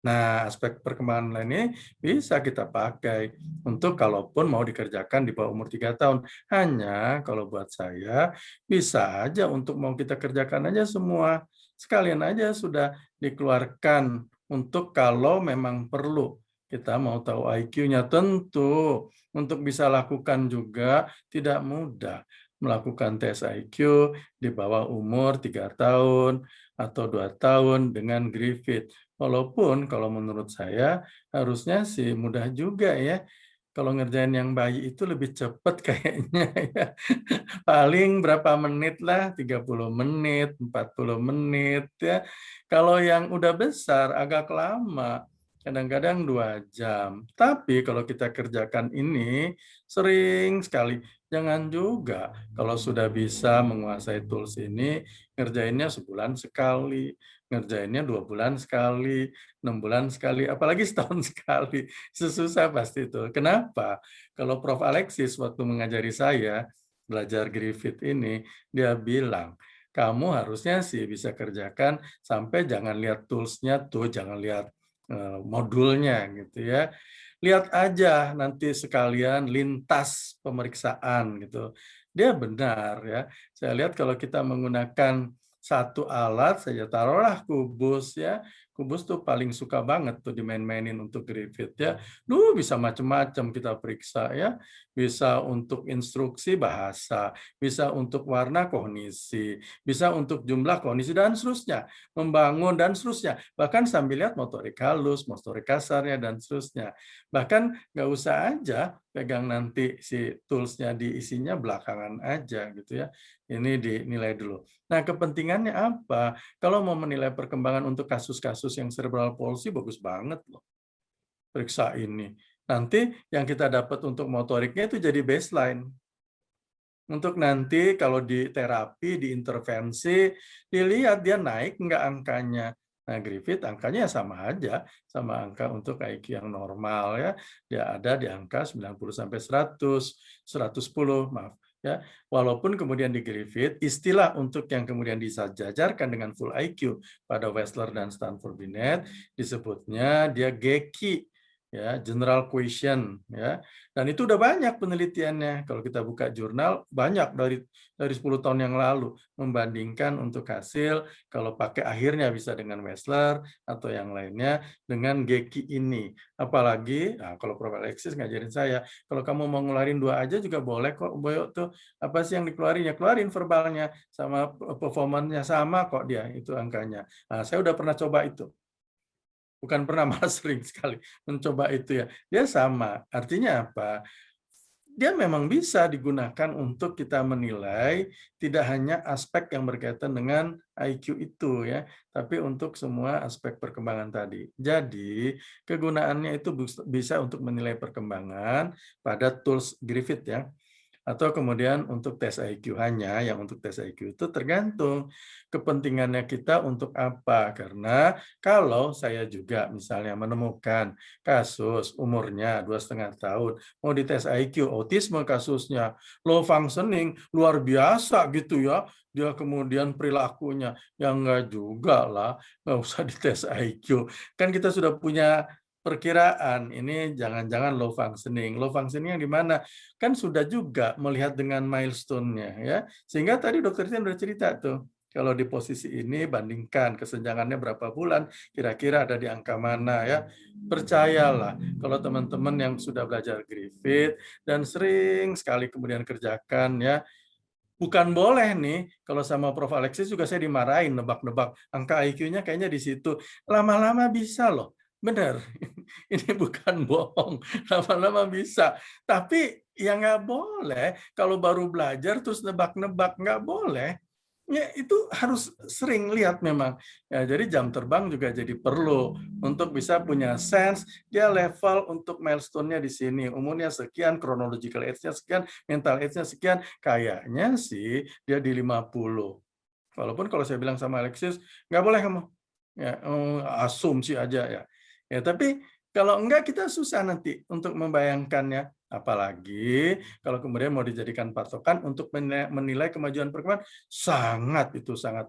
Nah, aspek perkembangan lain ini bisa kita pakai untuk kalaupun mau dikerjakan di bawah umur 3 tahun. Hanya kalau buat saya bisa aja untuk mau kita kerjakan aja semua. Sekalian aja sudah dikeluarkan untuk kalau memang perlu. Kita mau tahu IQ-nya tentu untuk bisa lakukan juga tidak mudah melakukan tes IQ di bawah umur 3 tahun atau 2 tahun dengan Griffith. Walaupun kalau menurut saya harusnya sih mudah juga ya. Kalau ngerjain yang bayi itu lebih cepat kayaknya ya. Paling berapa menit lah, 30 menit, 40 menit ya. Kalau yang udah besar agak lama, kadang-kadang 2 jam. Tapi kalau kita kerjakan ini sering sekali. Jangan juga kalau sudah bisa menguasai tools ini, ngerjainnya sebulan sekali, ngerjainnya 2 bulan sekali, 6 bulan sekali, apalagi setahun sekali. Susah pasti itu. Kenapa? Kalau Prof. Alexis waktu mengajari saya, belajar Griffith ini, dia bilang, kamu harusnya sih bisa kerjakan sampai jangan lihat tools-nya tuh, jangan lihat modulnya gitu ya. Lihat aja nanti sekalian lintas pemeriksaan gitu. Dia benar ya. Saya lihat kalau kita menggunakan satu alat saja, taruhlah kubus ya. Kubus tuh paling suka banget tuh dimain-mainin untuk Griffith ya. Bisa macam-macam kita periksa ya. Bisa untuk instruksi bahasa, bisa untuk warna kognisi, bisa untuk jumlah kognisi dan seterusnya. Membangun dan seterusnya. Bahkan sambil lihat motorik halus, motorik kasarnya dan seterusnya. Bahkan nggak usah aja pegang nanti si tools-nya diisinya belakangan aja gitu ya. Ini dinilai dulu. Nah, kepentingannya apa? Kalau mau menilai perkembangan untuk kasus-kasus yang cerebral palsy bagus banget loh. Periksa ini. Nanti yang kita dapat untuk motoriknya itu jadi baseline. Untuk nanti kalau di terapi, di intervensi, dilihat dia naik nggak angkanya. Nah, Griffith angkanya sama aja, sama angka untuk IQ yang normal ya. Dia ada di angka 90 sampai 100, 110, maaf. Ya, walaupun kemudian di Griffith istilah untuk yang kemudian disejajarkan dengan full IQ pada Wechsler dan Stanford Binet disebutnya dia GEQI, ya, general question, ya. Dan itu udah banyak penelitiannya. Kalau kita buka jurnal banyak dari 10 tahun yang lalu membandingkan untuk hasil kalau pakai akhirnya bisa dengan Wechsler atau yang lainnya dengan GEQI ini. Apalagi nah, kalau Prof. Alexis ngajarin saya, kalau kamu mau ngeluarin 2 aja juga boleh kok, Boyo tuh apa sih yang dikeluarin, ya keluarin verbalnya sama performanya sama kok dia itu angkanya. Nah, saya udah pernah coba itu. Bukan pernah, malah sering sekali mencoba itu ya. Dia sama. Artinya apa? Dia memang bisa digunakan untuk kita menilai tidak hanya aspek yang berkaitan dengan IQ itu ya, tapi untuk semua aspek perkembangan tadi. Jadi, kegunaannya itu bisa untuk menilai perkembangan pada tools Griffith ya. Atau kemudian untuk tes IQ, hanya yang untuk tes IQ itu tergantung kepentingannya kita untuk apa. Karena kalau saya juga misalnya menemukan kasus umurnya 2,5 tahun, mau dites IQ, autisme kasusnya, low functioning, luar biasa gitu ya, dia kemudian perilakunya, ya enggak juga lah, nggak usah dites IQ. Kan kita sudah punya perkiraan, ini jangan-jangan low functioning. Low functioning yang di mana? Kan sudah juga melihat dengan milestone-nya ya. Sehingga tadi dokter Tian udah cerita tuh, kalau di posisi ini bandingkan kesenjangannya berapa bulan, kira-kira ada di angka mana ya. Percayalah kalau teman-teman yang sudah belajar Griffith dan sering sekali kemudian kerjakan ya, bukan boleh nih, kalau sama Prof. Alexis juga saya dimarahin, nebak-nebak angka IQ-nya kayaknya di situ. Lama-lama bisa loh, benar. Ini bukan bohong, lama-lama bisa. Tapi ya nggak boleh, kalau baru belajar terus nebak-nebak, nggak boleh. Ya, itu harus sering lihat memang. Ya, jadi jam terbang juga jadi perlu untuk bisa punya sense, dia level untuk milestone-nya di sini. Umurnya sekian, chronological age-nya sekian, mental age-nya sekian. Kayaknya sih dia di 50. Walaupun kalau saya bilang sama Alexis, nggak boleh kamu. Ya, asumsi aja ya. Ya, tapi kalau enggak kita susah nanti untuk membayangkannya. Apalagi kalau kemudian mau dijadikan patokan untuk menilai kemajuan perkembangan, sangat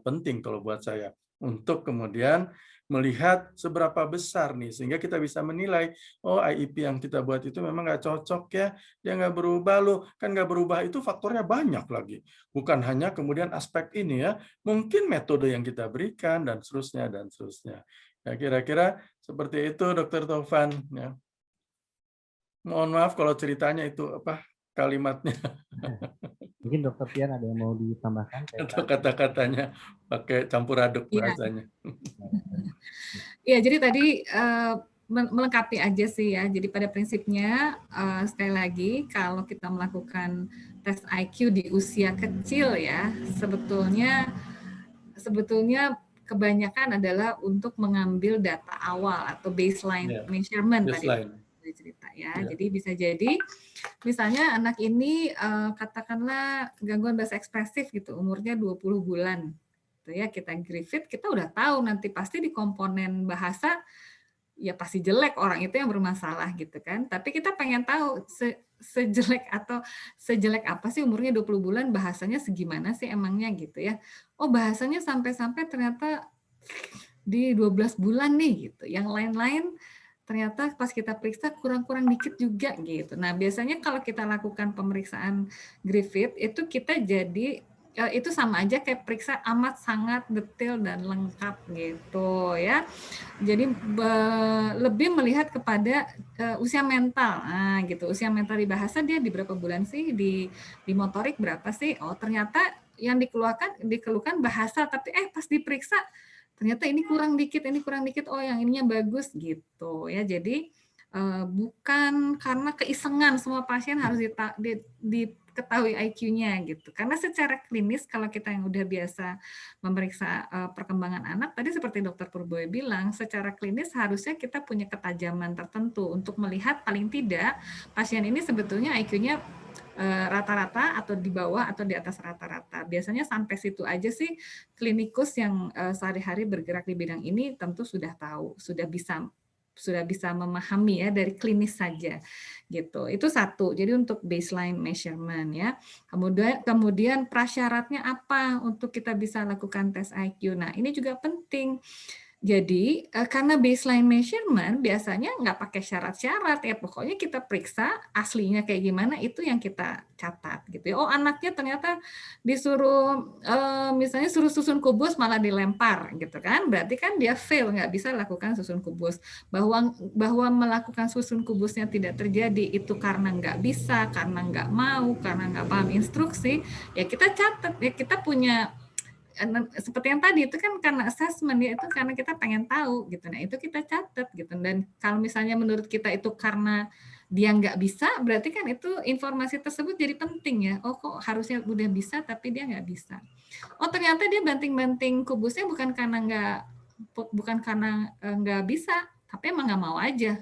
penting kalau buat saya. Untuk kemudian melihat seberapa besar nih, sehingga kita bisa menilai, oh IEP yang kita buat itu memang nggak cocok ya, dia nggak berubah loh. Kan nggak berubah itu faktornya banyak lagi. Bukan hanya kemudian aspek ini ya, mungkin metode yang kita berikan, dan seterusnya, dan seterusnya. Ya, kira-kira seperti itu, Dr. Taufan. Ya. Mohon maaf kalau ceritanya itu apa kalimatnya Mungkin Dokter Tian ada yang mau ditambahkan? atau kata-katanya pakai campur aduk Iya. bahasanya. Iya, jadi tadi melengkapi aja sih ya. Jadi pada prinsipnya sekali lagi kalau kita melakukan tes IQ di usia kecil ya, sebetulnya kebanyakan adalah untuk mengambil data awal atau baseline measurement baseline. tadi cerita ya. Jadi bisa jadi misalnya anak ini katakanlah gangguan bahasa ekspresif gitu, umurnya 20 bulan. Gitu ya, kita Griffith, kita udah tahu nanti pasti di komponen bahasa ya pasti jelek orang itu yang bermasalah gitu kan. Tapi kita pengen tahu sejelek apa sih umurnya 20 bulan, bahasanya segimana sih emangnya gitu ya. Oh, bahasanya sampai-sampai ternyata di 12 bulan nih gitu. Yang lain-lain ternyata pas kita periksa kurang-kurang dikit juga gitu. Nah, biasanya kalau kita lakukan pemeriksaan Griffith itu kita jadi itu sama aja kayak periksa amat sangat detail dan lengkap gitu ya. Jadi lebih melihat kepada usia mental. Nah, gitu. Usia mental di bahasa dia di berapa bulan sih? Di motorik berapa sih? Oh, ternyata yang dikeluhkan bahasa, tapi pas diperiksa ternyata ini kurang dikit. Oh, yang ininya bagus gitu ya. Jadi bukan karena keisengan semua pasien harus diketahui IQ-nya gitu. Karena secara klinis kalau kita yang udah biasa memeriksa perkembangan anak, tadi seperti Dokter Purboy bilang, secara klinis harusnya kita punya ketajaman tertentu untuk melihat paling tidak pasien ini sebetulnya IQ-nya rata-rata atau di bawah atau di atas rata-rata. Biasanya sampai situ aja sih klinikus yang sehari-hari bergerak di bidang ini tentu sudah tahu, sudah bisa bisa memahami ya dari klinis saja gitu. Itu satu. Jadi untuk baseline measurement ya. Kemudian prasyaratnya apa untuk kita bisa lakukan tes IQ. Nah, ini juga penting. Jadi karena baseline measurement biasanya nggak pakai syarat-syarat ya, pokoknya kita periksa aslinya kayak gimana itu yang kita catat gitu ya. Oh, anaknya ternyata disuruh misalnya suruh susun kubus malah dilempar gitu kan, berarti kan dia fail, nggak bisa lakukan susun kubus. Bahwa melakukan susun kubusnya tidak terjadi itu karena nggak bisa, karena nggak mau, karena nggak paham instruksi, ya kita catat ya, kita punya seperti yang tadi itu kan karena assessment ya, itu karena kita pengen tahu gitu. Nah, itu kita catat gitu. Dan kalau misalnya menurut kita itu karena dia nggak bisa, berarti kan itu informasi tersebut jadi penting ya. Oh, kok harusnya udah bisa tapi dia nggak bisa. Oh, ternyata dia banting-banting kubusnya bukan karena nggak bisa, tapi emang nggak mau aja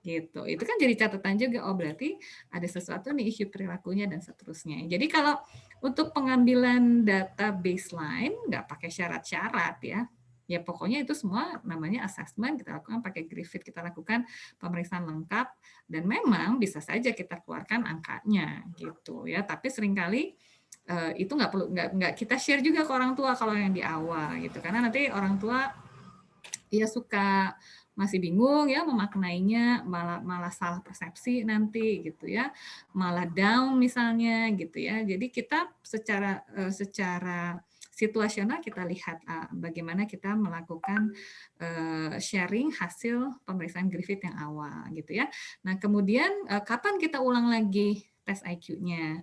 gitu. Itu kan jadi catatan juga. Oh, berarti ada sesuatu nih isu perilakunya dan seterusnya. Jadi kalau untuk pengambilan data baseline nggak pakai syarat-syarat ya. Ya pokoknya itu semua namanya assessment, kita lakukan pakai Griffith, kita lakukan pemeriksaan lengkap dan memang bisa saja kita keluarkan angkanya gitu ya. Tapi seringkali itu nggak kita share juga ke orang tua kalau yang di awal gitu, karena nanti orang tua ya suka masih bingung ya memaknainya, malah salah persepsi nanti gitu ya, malah down misalnya gitu ya. Jadi kita secara situasional kita lihat bagaimana kita melakukan sharing hasil pemeriksaan Griffith yang awal gitu ya. Nah, kemudian kapan kita ulang lagi tes IQ-nya?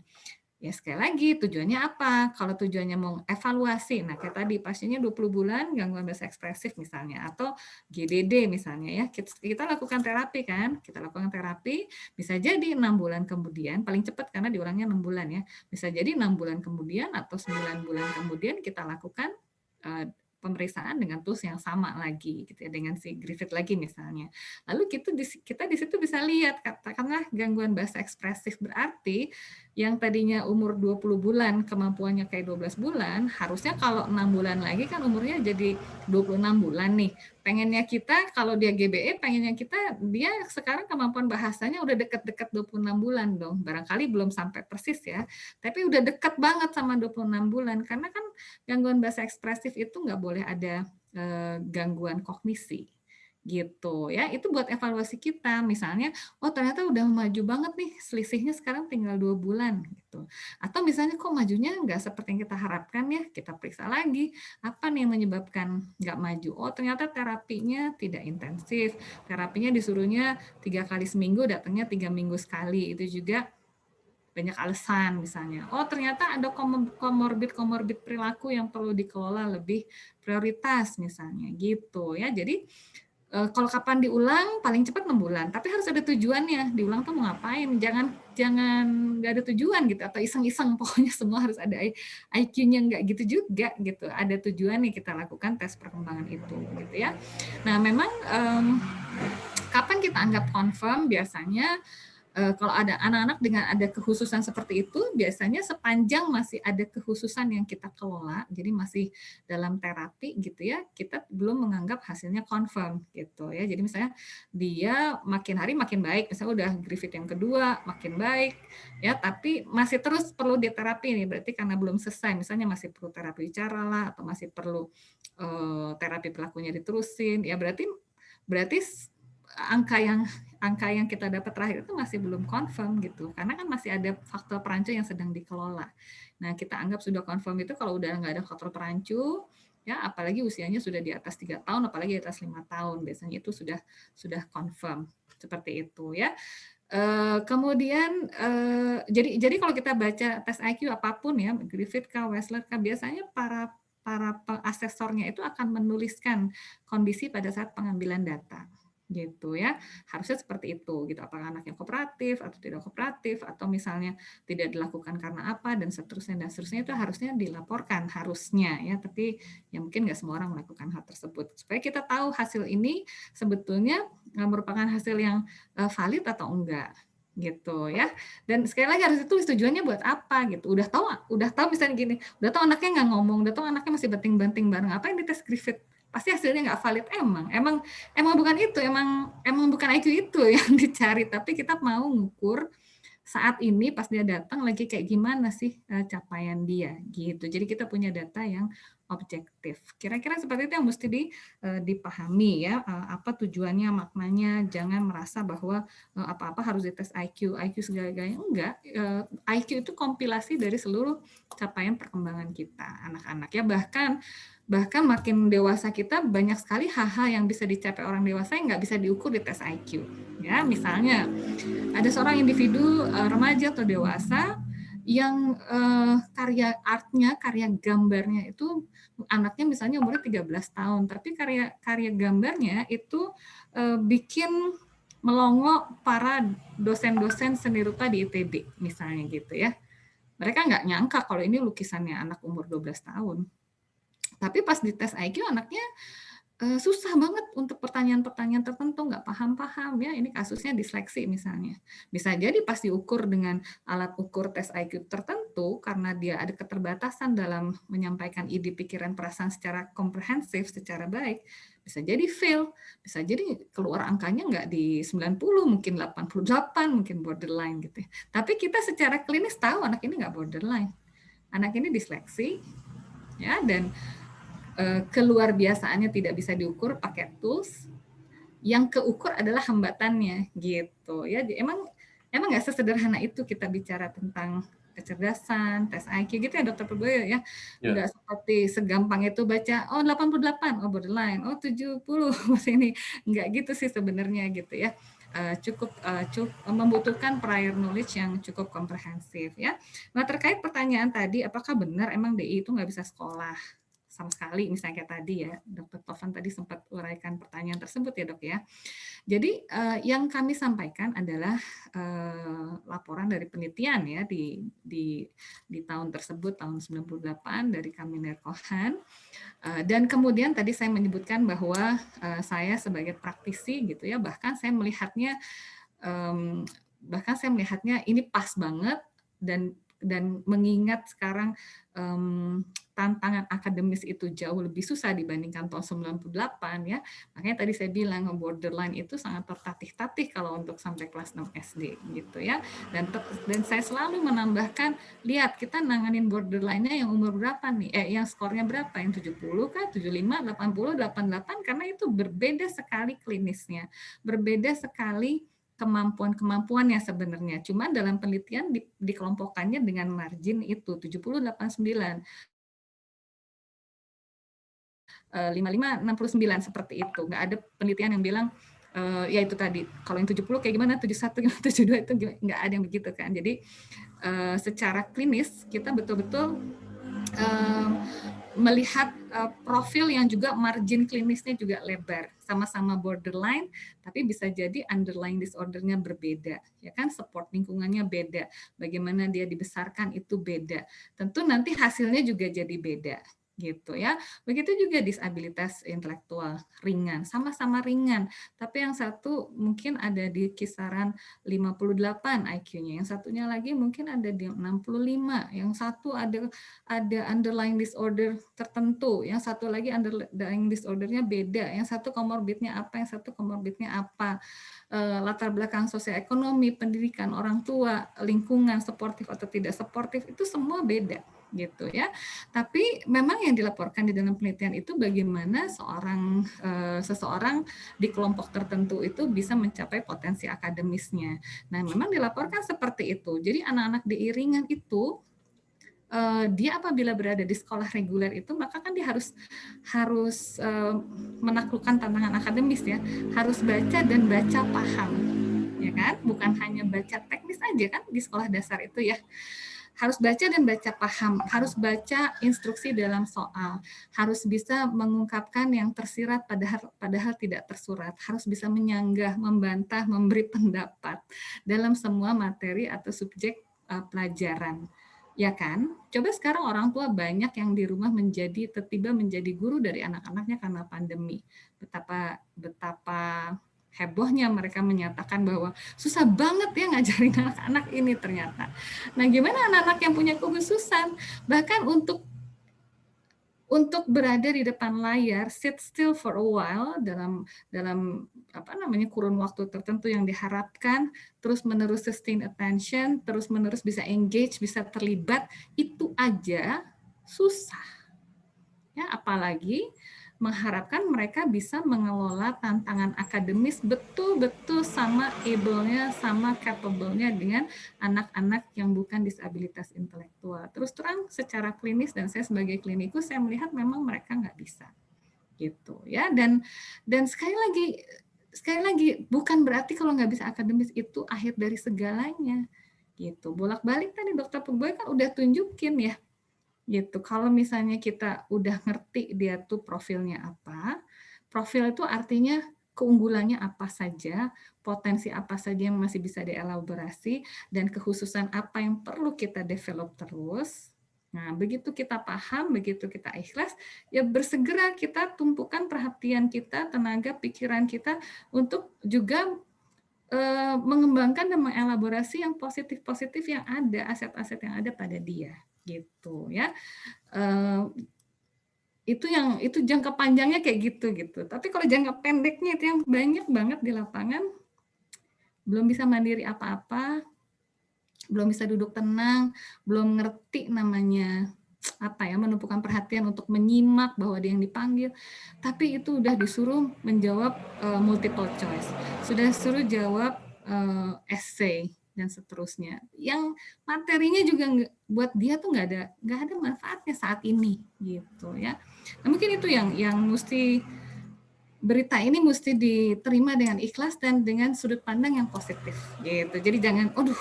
Ya sekali lagi tujuannya apa? Kalau tujuannya mau evaluasi, nah kayak tadi pasiennya 20 bulan gangguan bahasa ekspresif misalnya, atau GDD misalnya ya, kita lakukan terapi kan, kita lakukan terapi, bisa jadi 6 bulan kemudian, paling cepat karena diulangnya 6 bulan ya, bisa jadi 6 bulan kemudian atau 9 bulan kemudian kita lakukan pemeriksaan dengan tools yang sama lagi gitu ya, dengan si Griffith lagi misalnya. Lalu kita di situ bisa lihat katakanlah gangguan bahasa ekspresif, berarti yang tadinya umur 20 bulan kemampuannya kayak 12 bulan, harusnya kalau 6 bulan lagi kan umurnya jadi 26 bulan nih. Pengennya kita kalau dia GBE, pengennya kita dia sekarang kemampuan bahasanya udah deket-deket 26 bulan dong. Barangkali belum sampai persis ya, tapi udah deket banget sama 26 bulan karena kan gangguan bahasa ekspresif itu nggak boleh ada gangguan kognisi gitu ya. Itu buat evaluasi kita, misalnya oh ternyata udah maju banget nih, selisihnya sekarang tinggal 2 bulan gitu, atau misalnya kok majunya nggak seperti yang kita harapkan ya, kita periksa lagi apa nih yang menyebabkan nggak maju. Oh ternyata terapinya tidak intensif, terapinya disuruhnya 3 kali seminggu, datangnya 3 minggu sekali, itu juga banyak alasan misalnya. Oh ternyata ada komorbid perilaku yang perlu dikelola lebih prioritas misalnya gitu ya. Jadi kalau kapan diulang paling cepat 6 bulan, tapi harus ada tujuannya. Diulang tuh mau ngapain? Jangan nggak ada tujuan gitu atau iseng-iseng, pokoknya semua harus ada IQ-nya, nggak gitu juga gitu. Ada tujuan nih kita lakukan tes perkembangan itu gitu ya. Nah, memang kapan kita anggap confirm biasanya kalau ada anak-anak dengan ada kekhususan seperti itu, biasanya sepanjang masih ada kekhususan yang kita kelola, jadi masih dalam terapi gitu ya, kita belum menganggap hasilnya confirm gitu ya. Jadi misalnya dia makin hari makin baik, misalnya udah Griffith yang kedua makin baik ya, tapi masih terus perlu diterapi nih, berarti karena belum selesai, misalnya masih perlu terapi bicara lah, atau masih perlu terapi perilakunya diterusin, ya berarti angka yang kita dapat terakhir itu masih belum confirm gitu, karena kan masih ada faktor perancu yang sedang dikelola. Nah, kita anggap sudah confirm itu kalau udah nggak ada faktor perancu, ya apalagi usianya sudah di atas 3 tahun, apalagi di atas 5 tahun, biasanya itu sudah confirm seperti itu ya. Kemudian jadi kalau kita baca tes IQ apapun ya, Griffith kah, Wechsler kah, biasanya para asesornya itu akan menuliskan kondisi pada saat pengambilan data gitu ya, harusnya seperti itu gitu, apakah anaknya kooperatif atau tidak kooperatif, atau misalnya tidak dilakukan karena apa dan seterusnya itu harusnya dilaporkan harusnya ya, tapi ya mungkin nggak semua orang melakukan hal tersebut, supaya kita tahu hasil ini sebetulnya merupakan hasil yang valid atau enggak gitu ya. Dan sekali lagi harus ditulis tujuannya buat apa gitu. Udah tahu misalnya gini, udah tahu anaknya nggak ngomong, udah tahu anaknya masih banting-banting bareng, apa yang dites Griffith pasti hasilnya nggak valid. Emang bukan itu, emang bukan IQ itu yang dicari, tapi kita mau ngukur saat ini pas dia datang lagi kayak gimana sih capaian dia gitu. Jadi kita punya data yang objektif. Kira-kira seperti itu yang mesti dipahami ya, apa tujuannya, maknanya. Jangan merasa bahwa apa-apa harus dites IQ segala-galanya. Enggak, IQ itu kompilasi dari seluruh capaian perkembangan kita anak-anak ya. Bahkan makin dewasa kita, banyak sekali hal-hal yang bisa dicapai orang dewasa yang nggak bisa diukur di tes IQ. Ya, misalnya ada seorang individu remaja atau dewasa yang karya artnya, karya gambarnya itu anaknya misalnya umurnya 13 tahun, tapi karya gambarnya itu bikin melongo para dosen-dosen seni rupa di ITB misalnya gitu ya. Mereka nggak nyangka kalau ini lukisannya anak umur 12 tahun. Tapi pas dites IQ anaknya susah banget untuk pertanyaan-pertanyaan tertentu, nggak paham-paham ya. Ini kasusnya disleksi misalnya. Bisa jadi pas diukur dengan alat ukur tes IQ tertentu, karena dia ada keterbatasan dalam menyampaikan ide, pikiran, perasaan secara komprehensif, secara baik, bisa jadi fail, bisa jadi keluar angkanya nggak di 90, mungkin 88, mungkin borderline gitu ya. Tapi kita secara klinis tahu anak ini nggak borderline. Anak ini disleksi, ya, dan keluar biasaannya tidak bisa diukur pakai tools, yang keukur adalah hambatannya gitu ya. Emang nggak sesederhana itu kita bicara tentang kecerdasan, tes IQ gitu ya Dokter Purboyo ya. Nggak seperti segampang itu baca 88, borderline, 70 ini, nggak gitu sih sebenarnya gitu ya. Cukup membutuhkan prior knowledge yang cukup komprehensif ya. Nah, terkait pertanyaan tadi, apakah benar emang DI itu nggak bisa sekolah sama sekali, misalnya kayak tadi ya, Dr. Tovan tadi sempat uraikan pertanyaan tersebut ya dok ya. Jadi yang kami sampaikan adalah laporan dari penelitian ya di tahun tersebut, tahun 98 dari kami Nerkohan. Dan kemudian tadi saya menyebutkan bahwa saya sebagai praktisi gitu ya, bahkan saya melihatnya ini pas banget, dan mengingat sekarang tantangan akademis itu jauh lebih susah dibandingkan tahun 98 ya. Makanya tadi saya bilang borderline itu sangat tertatih-tatih kalau untuk sampai kelas 6 SD gitu ya. Dan saya selalu menambahkan, lihat kita nanganin borderline-nya yang umur berapa nih? Yang skornya berapa? Yang 70 kah? 75, 80, 88, karena itu berbeda sekali klinisnya. Berbeda sekali kemampuannya sebenarnya. Cuma dalam penelitian dikelompokkannya dengan margin itu 70, 89. 55, 69 seperti itu. Nggak ada penelitian yang bilang ya itu tadi, kalau yang 70 kayak gimana, 71, 72 itu nggak ada yang begitu kan. Jadi secara klinis kita betul-betul melihat profil yang juga margin klinisnya juga lebar, sama-sama borderline, tapi bisa jadi underlying disordernya berbeda, ya kan, support lingkungannya beda, bagaimana dia dibesarkan itu beda, tentu nanti hasilnya juga jadi beda. Gitu ya. Begitu juga disabilitas intelektual ringan, sama-sama ringan, tapi yang satu mungkin ada di kisaran 58 IQ-nya, yang satunya lagi mungkin ada di 65, yang satu ada underlying disorder tertentu, yang satu lagi underlying disordernya beda, yang satu komorbidnya apa, yang satu komorbidnya apa, latar belakang sosioekonomi, pendidikan orang tua, lingkungan, suportif atau tidak suportif, itu semua beda gitu ya. Tapi memang yang dilaporkan di dalam penelitian itu bagaimana seseorang di kelompok tertentu itu bisa mencapai potensi akademisnya. Nah, memang dilaporkan seperti itu. Jadi anak-anak DI ringan itu dia apabila berada di sekolah reguler itu, maka kan dia harus menaklukkan tantangan akademis ya, harus baca dan baca paham, ya kan? Bukan hanya baca teknis aja kan di sekolah dasar itu ya. Harus baca dan baca paham, harus baca instruksi dalam soal, harus bisa mengungkapkan yang tersirat padahal tidak tersurat, harus bisa menyanggah, membantah, memberi pendapat dalam semua materi atau subjek pelajaran. Ya kan? Coba sekarang orang tua banyak yang di rumah tiba-tiba menjadi guru dari anak-anaknya karena pandemi. Betapa hebohnya mereka menyatakan bahwa susah banget ya ngajarin anak-anak ini ternyata. Nah, gimana anak-anak yang punya kekhususan? Bahkan untuk untuk berada di depan layar, sit still for a while dalam dalam apa namanya kurun waktu tertentu yang diharapkan, terus menerus sustain attention, terus menerus bisa engage, bisa terlibat, itu aja susah. Ya, apalagi mengharapkan mereka bisa mengelola tantangan akademis betul-betul sama able-nya, sama capable-nya dengan anak-anak yang bukan disabilitas intelektual. Terus terang secara klinis dan saya sebagai klinikus saya melihat memang mereka nggak bisa gitu ya. Dan sekali lagi bukan berarti kalau nggak bisa akademis itu akhir dari segalanya gitu. Bolak-balik tadi Dokter Pugboy kan udah tunjukin ya gitu. Kalau misalnya kita udah ngerti dia tuh profilnya apa, profil itu artinya keunggulannya apa saja, potensi apa saja yang masih bisa dielaborasi, dan kekhususan apa yang perlu kita develop terus. Nah, begitu kita paham, begitu kita ikhlas, ya bersegera kita tumpukan perhatian kita, tenaga, pikiran kita untuk juga mengembangkan dan mengelaborasi yang positif-positif yang ada, aset-aset yang ada pada dia, gitu ya. Itu jangka panjangnya kayak gitu. Tapi kalau jangka pendeknya itu yang banyak banget di lapangan, belum bisa mandiri apa-apa, belum bisa duduk tenang, belum ngerti namanya menumpukan perhatian untuk menyimak bahwa dia yang dipanggil, tapi itu udah disuruh menjawab multiple choice, sudah suruh jawab essay dan seterusnya, yang materinya juga buat dia tuh nggak ada manfaatnya saat ini gitu ya. Nah, mungkin itu yang mesti berita ini mesti diterima dengan ikhlas dan dengan sudut pandang yang positif gitu. Jadi jangan, aduh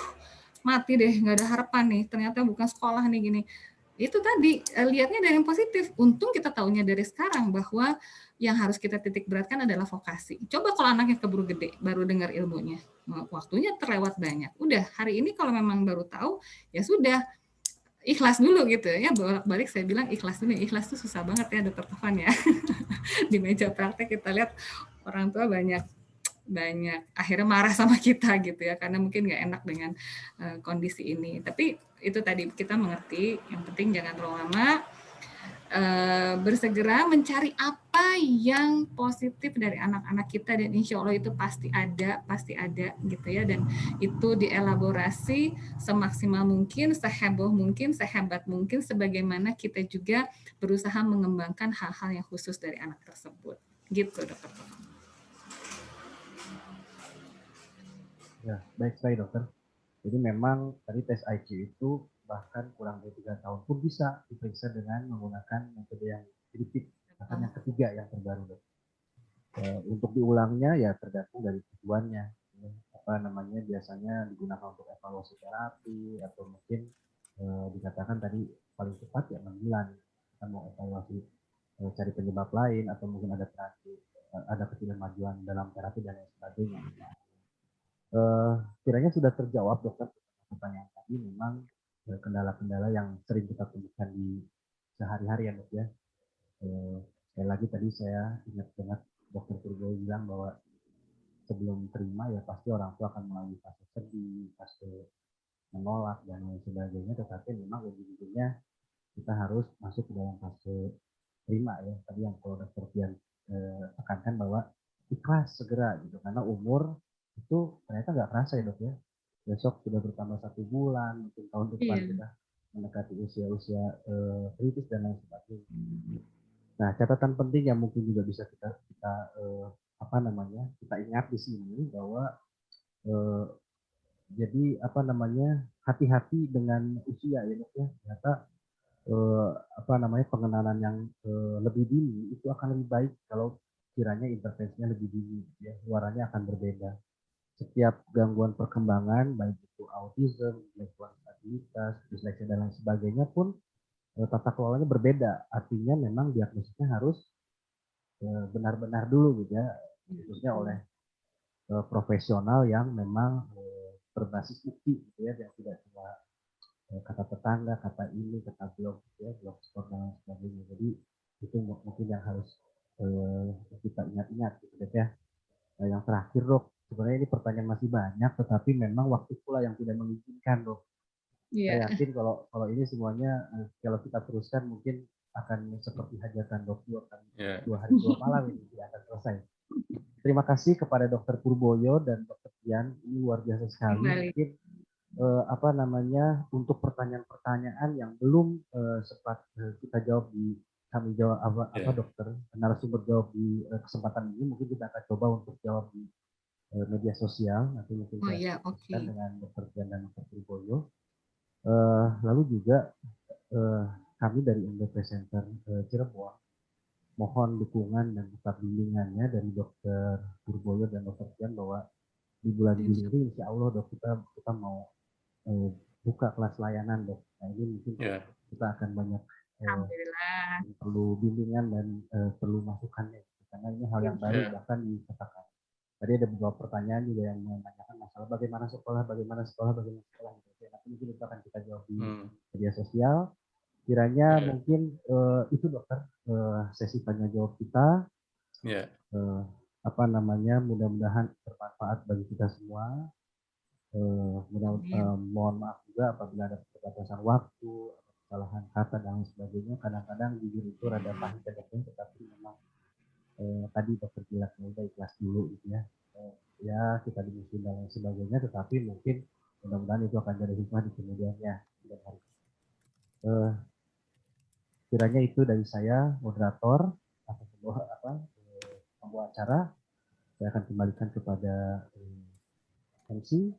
mati deh, nggak ada harapan nih, ternyata bukan sekolah nih gini. Itu tadi, lihatnya dari yang positif. Untung kita tahunya dari sekarang bahwa yang harus kita titik beratkan adalah vokasi. Coba kalau anaknya keburu gede, baru dengar ilmunya. Waktunya terlewat banyak. Udah, hari ini kalau memang baru tahu, ya sudah, ikhlas dulu gitu ya. Bolak-balik saya bilang ikhlas dulu. Ikhlas tuh susah banget ya, Dr. Tovan ya. Di meja praktek kita lihat orang tua banyak akhirnya marah sama kita gitu ya, karena mungkin nggak enak dengan kondisi ini. Tapi itu tadi kita mengerti, yang penting jangan terlalu lama, bersegera mencari apa yang positif dari anak-anak kita, dan insya Allah itu pasti ada gitu ya, dan itu dielaborasi semaksimal mungkin, seheboh mungkin, sehebat mungkin, sebagaimana kita juga berusaha mengembangkan hal-hal yang khusus dari anak tersebut gitu, Dokter. Ya, baik sekali dokter. Jadi memang tadi tes IQ itu bahkan kurang dari 3 tahun pun bisa diperiksa dengan menggunakan metode yang kritik, bahkan yang ketiga yang terbaru dok. Untuk diulangnya ya tergantung dari tujuannya. Biasanya digunakan untuk evaluasi terapi atau mungkin dikatakan tadi paling cepat ya 6 bulan. Kita mau evaluasi cari penyebab lain atau mungkin ada ketidakmajuan dalam terapi dan lain sebagainya. Kiranya sudah terjawab dokter pertanyaan tadi. Memang kendala-kendala yang sering kita temukan di sehari-hari ya dok ya. Sekali lagi tadi saya ingat banget dokter Purbo bilang bahwa sebelum terima ya pasti orang tua akan melalui fase sedih, fase menolak dan lain sebagainya, tetapi memang ujung-ujungnya kita harus masuk ke dalam fase terima ya. Tadi yang kalau dokter Pian tekankan bahwa ikhlas segera gitu, karena umur itu ternyata nggak kerasa ya dok ya. Besok sudah bertambah 1 bulan, mungkin tahun depan sudah mendekati usia-usia kritis dan lain sebagainya. Nah, catatan penting yang mungkin juga bisa kita ingat di sini bahwa jadi hati-hati dengan usia ya dok ya. Ternyata pengenalan yang lebih dini itu akan lebih baik kalau kiranya intervensinya lebih dini ya, suaranya akan berbeda. Setiap gangguan perkembangan baik itu autism, gangguan stabilitas, disleksia dan lain sebagainya pun tata kelolanya berbeda. Artinya memang diagnosisnya harus benar-benar dulu gitu ya, khususnya oleh profesional yang memang berbasis bukti gitu ya, yang tidak cuma kata tetangga, kata ini, kata blog gitu ya, blogspot dan lain sebagainya. Jadi itu mungkin yang harus kita ingat-ingat gitu ya. Nah, yang terakhir dok, sebenarnya ini pertanyaan masih banyak, tetapi memang waktu pula yang tidak mengizinkan dok. Saya yakin kalau ini semuanya kalau kita teruskan mungkin akan seperti hajatan dok 2 Ya. 2 hari 2 malam ini tidak akan selesai. Terima kasih kepada Dokter Purboyo dan Dokter Dian, ini luar biasa sekali. Kembali. Mungkin apa namanya, untuk pertanyaan-pertanyaan yang belum sempat kita jawab kami jawab apa dokter narasumber jawab di kesempatan ini, mungkin kita akan coba untuk jawab di media sosial, nanti mungkin Oh saya ya, oke. diskusikan dengan Dokter Dian dan Dokter Purboyo. Lalu juga kami dari MDP Center Cirebon mohon dukungan dan tetap bimbingannya dari Dokter Purboyo dan Dokter Dian bahwa di bulan Juli ini insya Allah dok kita mau buka kelas layanan dok. Nah ini mungkin kita akan banyak perlu bimbingan dan perlu masukannya karena ini hal yang baru bahkan dikatakan. Tadi ada beberapa pertanyaan juga yang menanyakan masalah bagaimana sekolah gitu. Nanti mungkin itu akan kita jawab di media sosial. Kiranya mungkin itu dokter sesi tanya jawab kita. Apa namanya, mudah-mudahan bermanfaat bagi kita semua. Mohon maaf juga apabila ada keterbatasan waktu, kesalahan kata dan sebagainya. Kadang-kadang jujur itu rada pahit dokter, tetapi memang tadi dokter bilang udah ikhlas dulu gitu ya. Ya kita dimusuhin dan lain sebagainya, tetapi mungkin mudah-mudahan itu akan jadi hikmah di kemudiannya. Kiranya itu dari saya, moderator atau pembawa acara. Saya akan kembalikan kepada MC.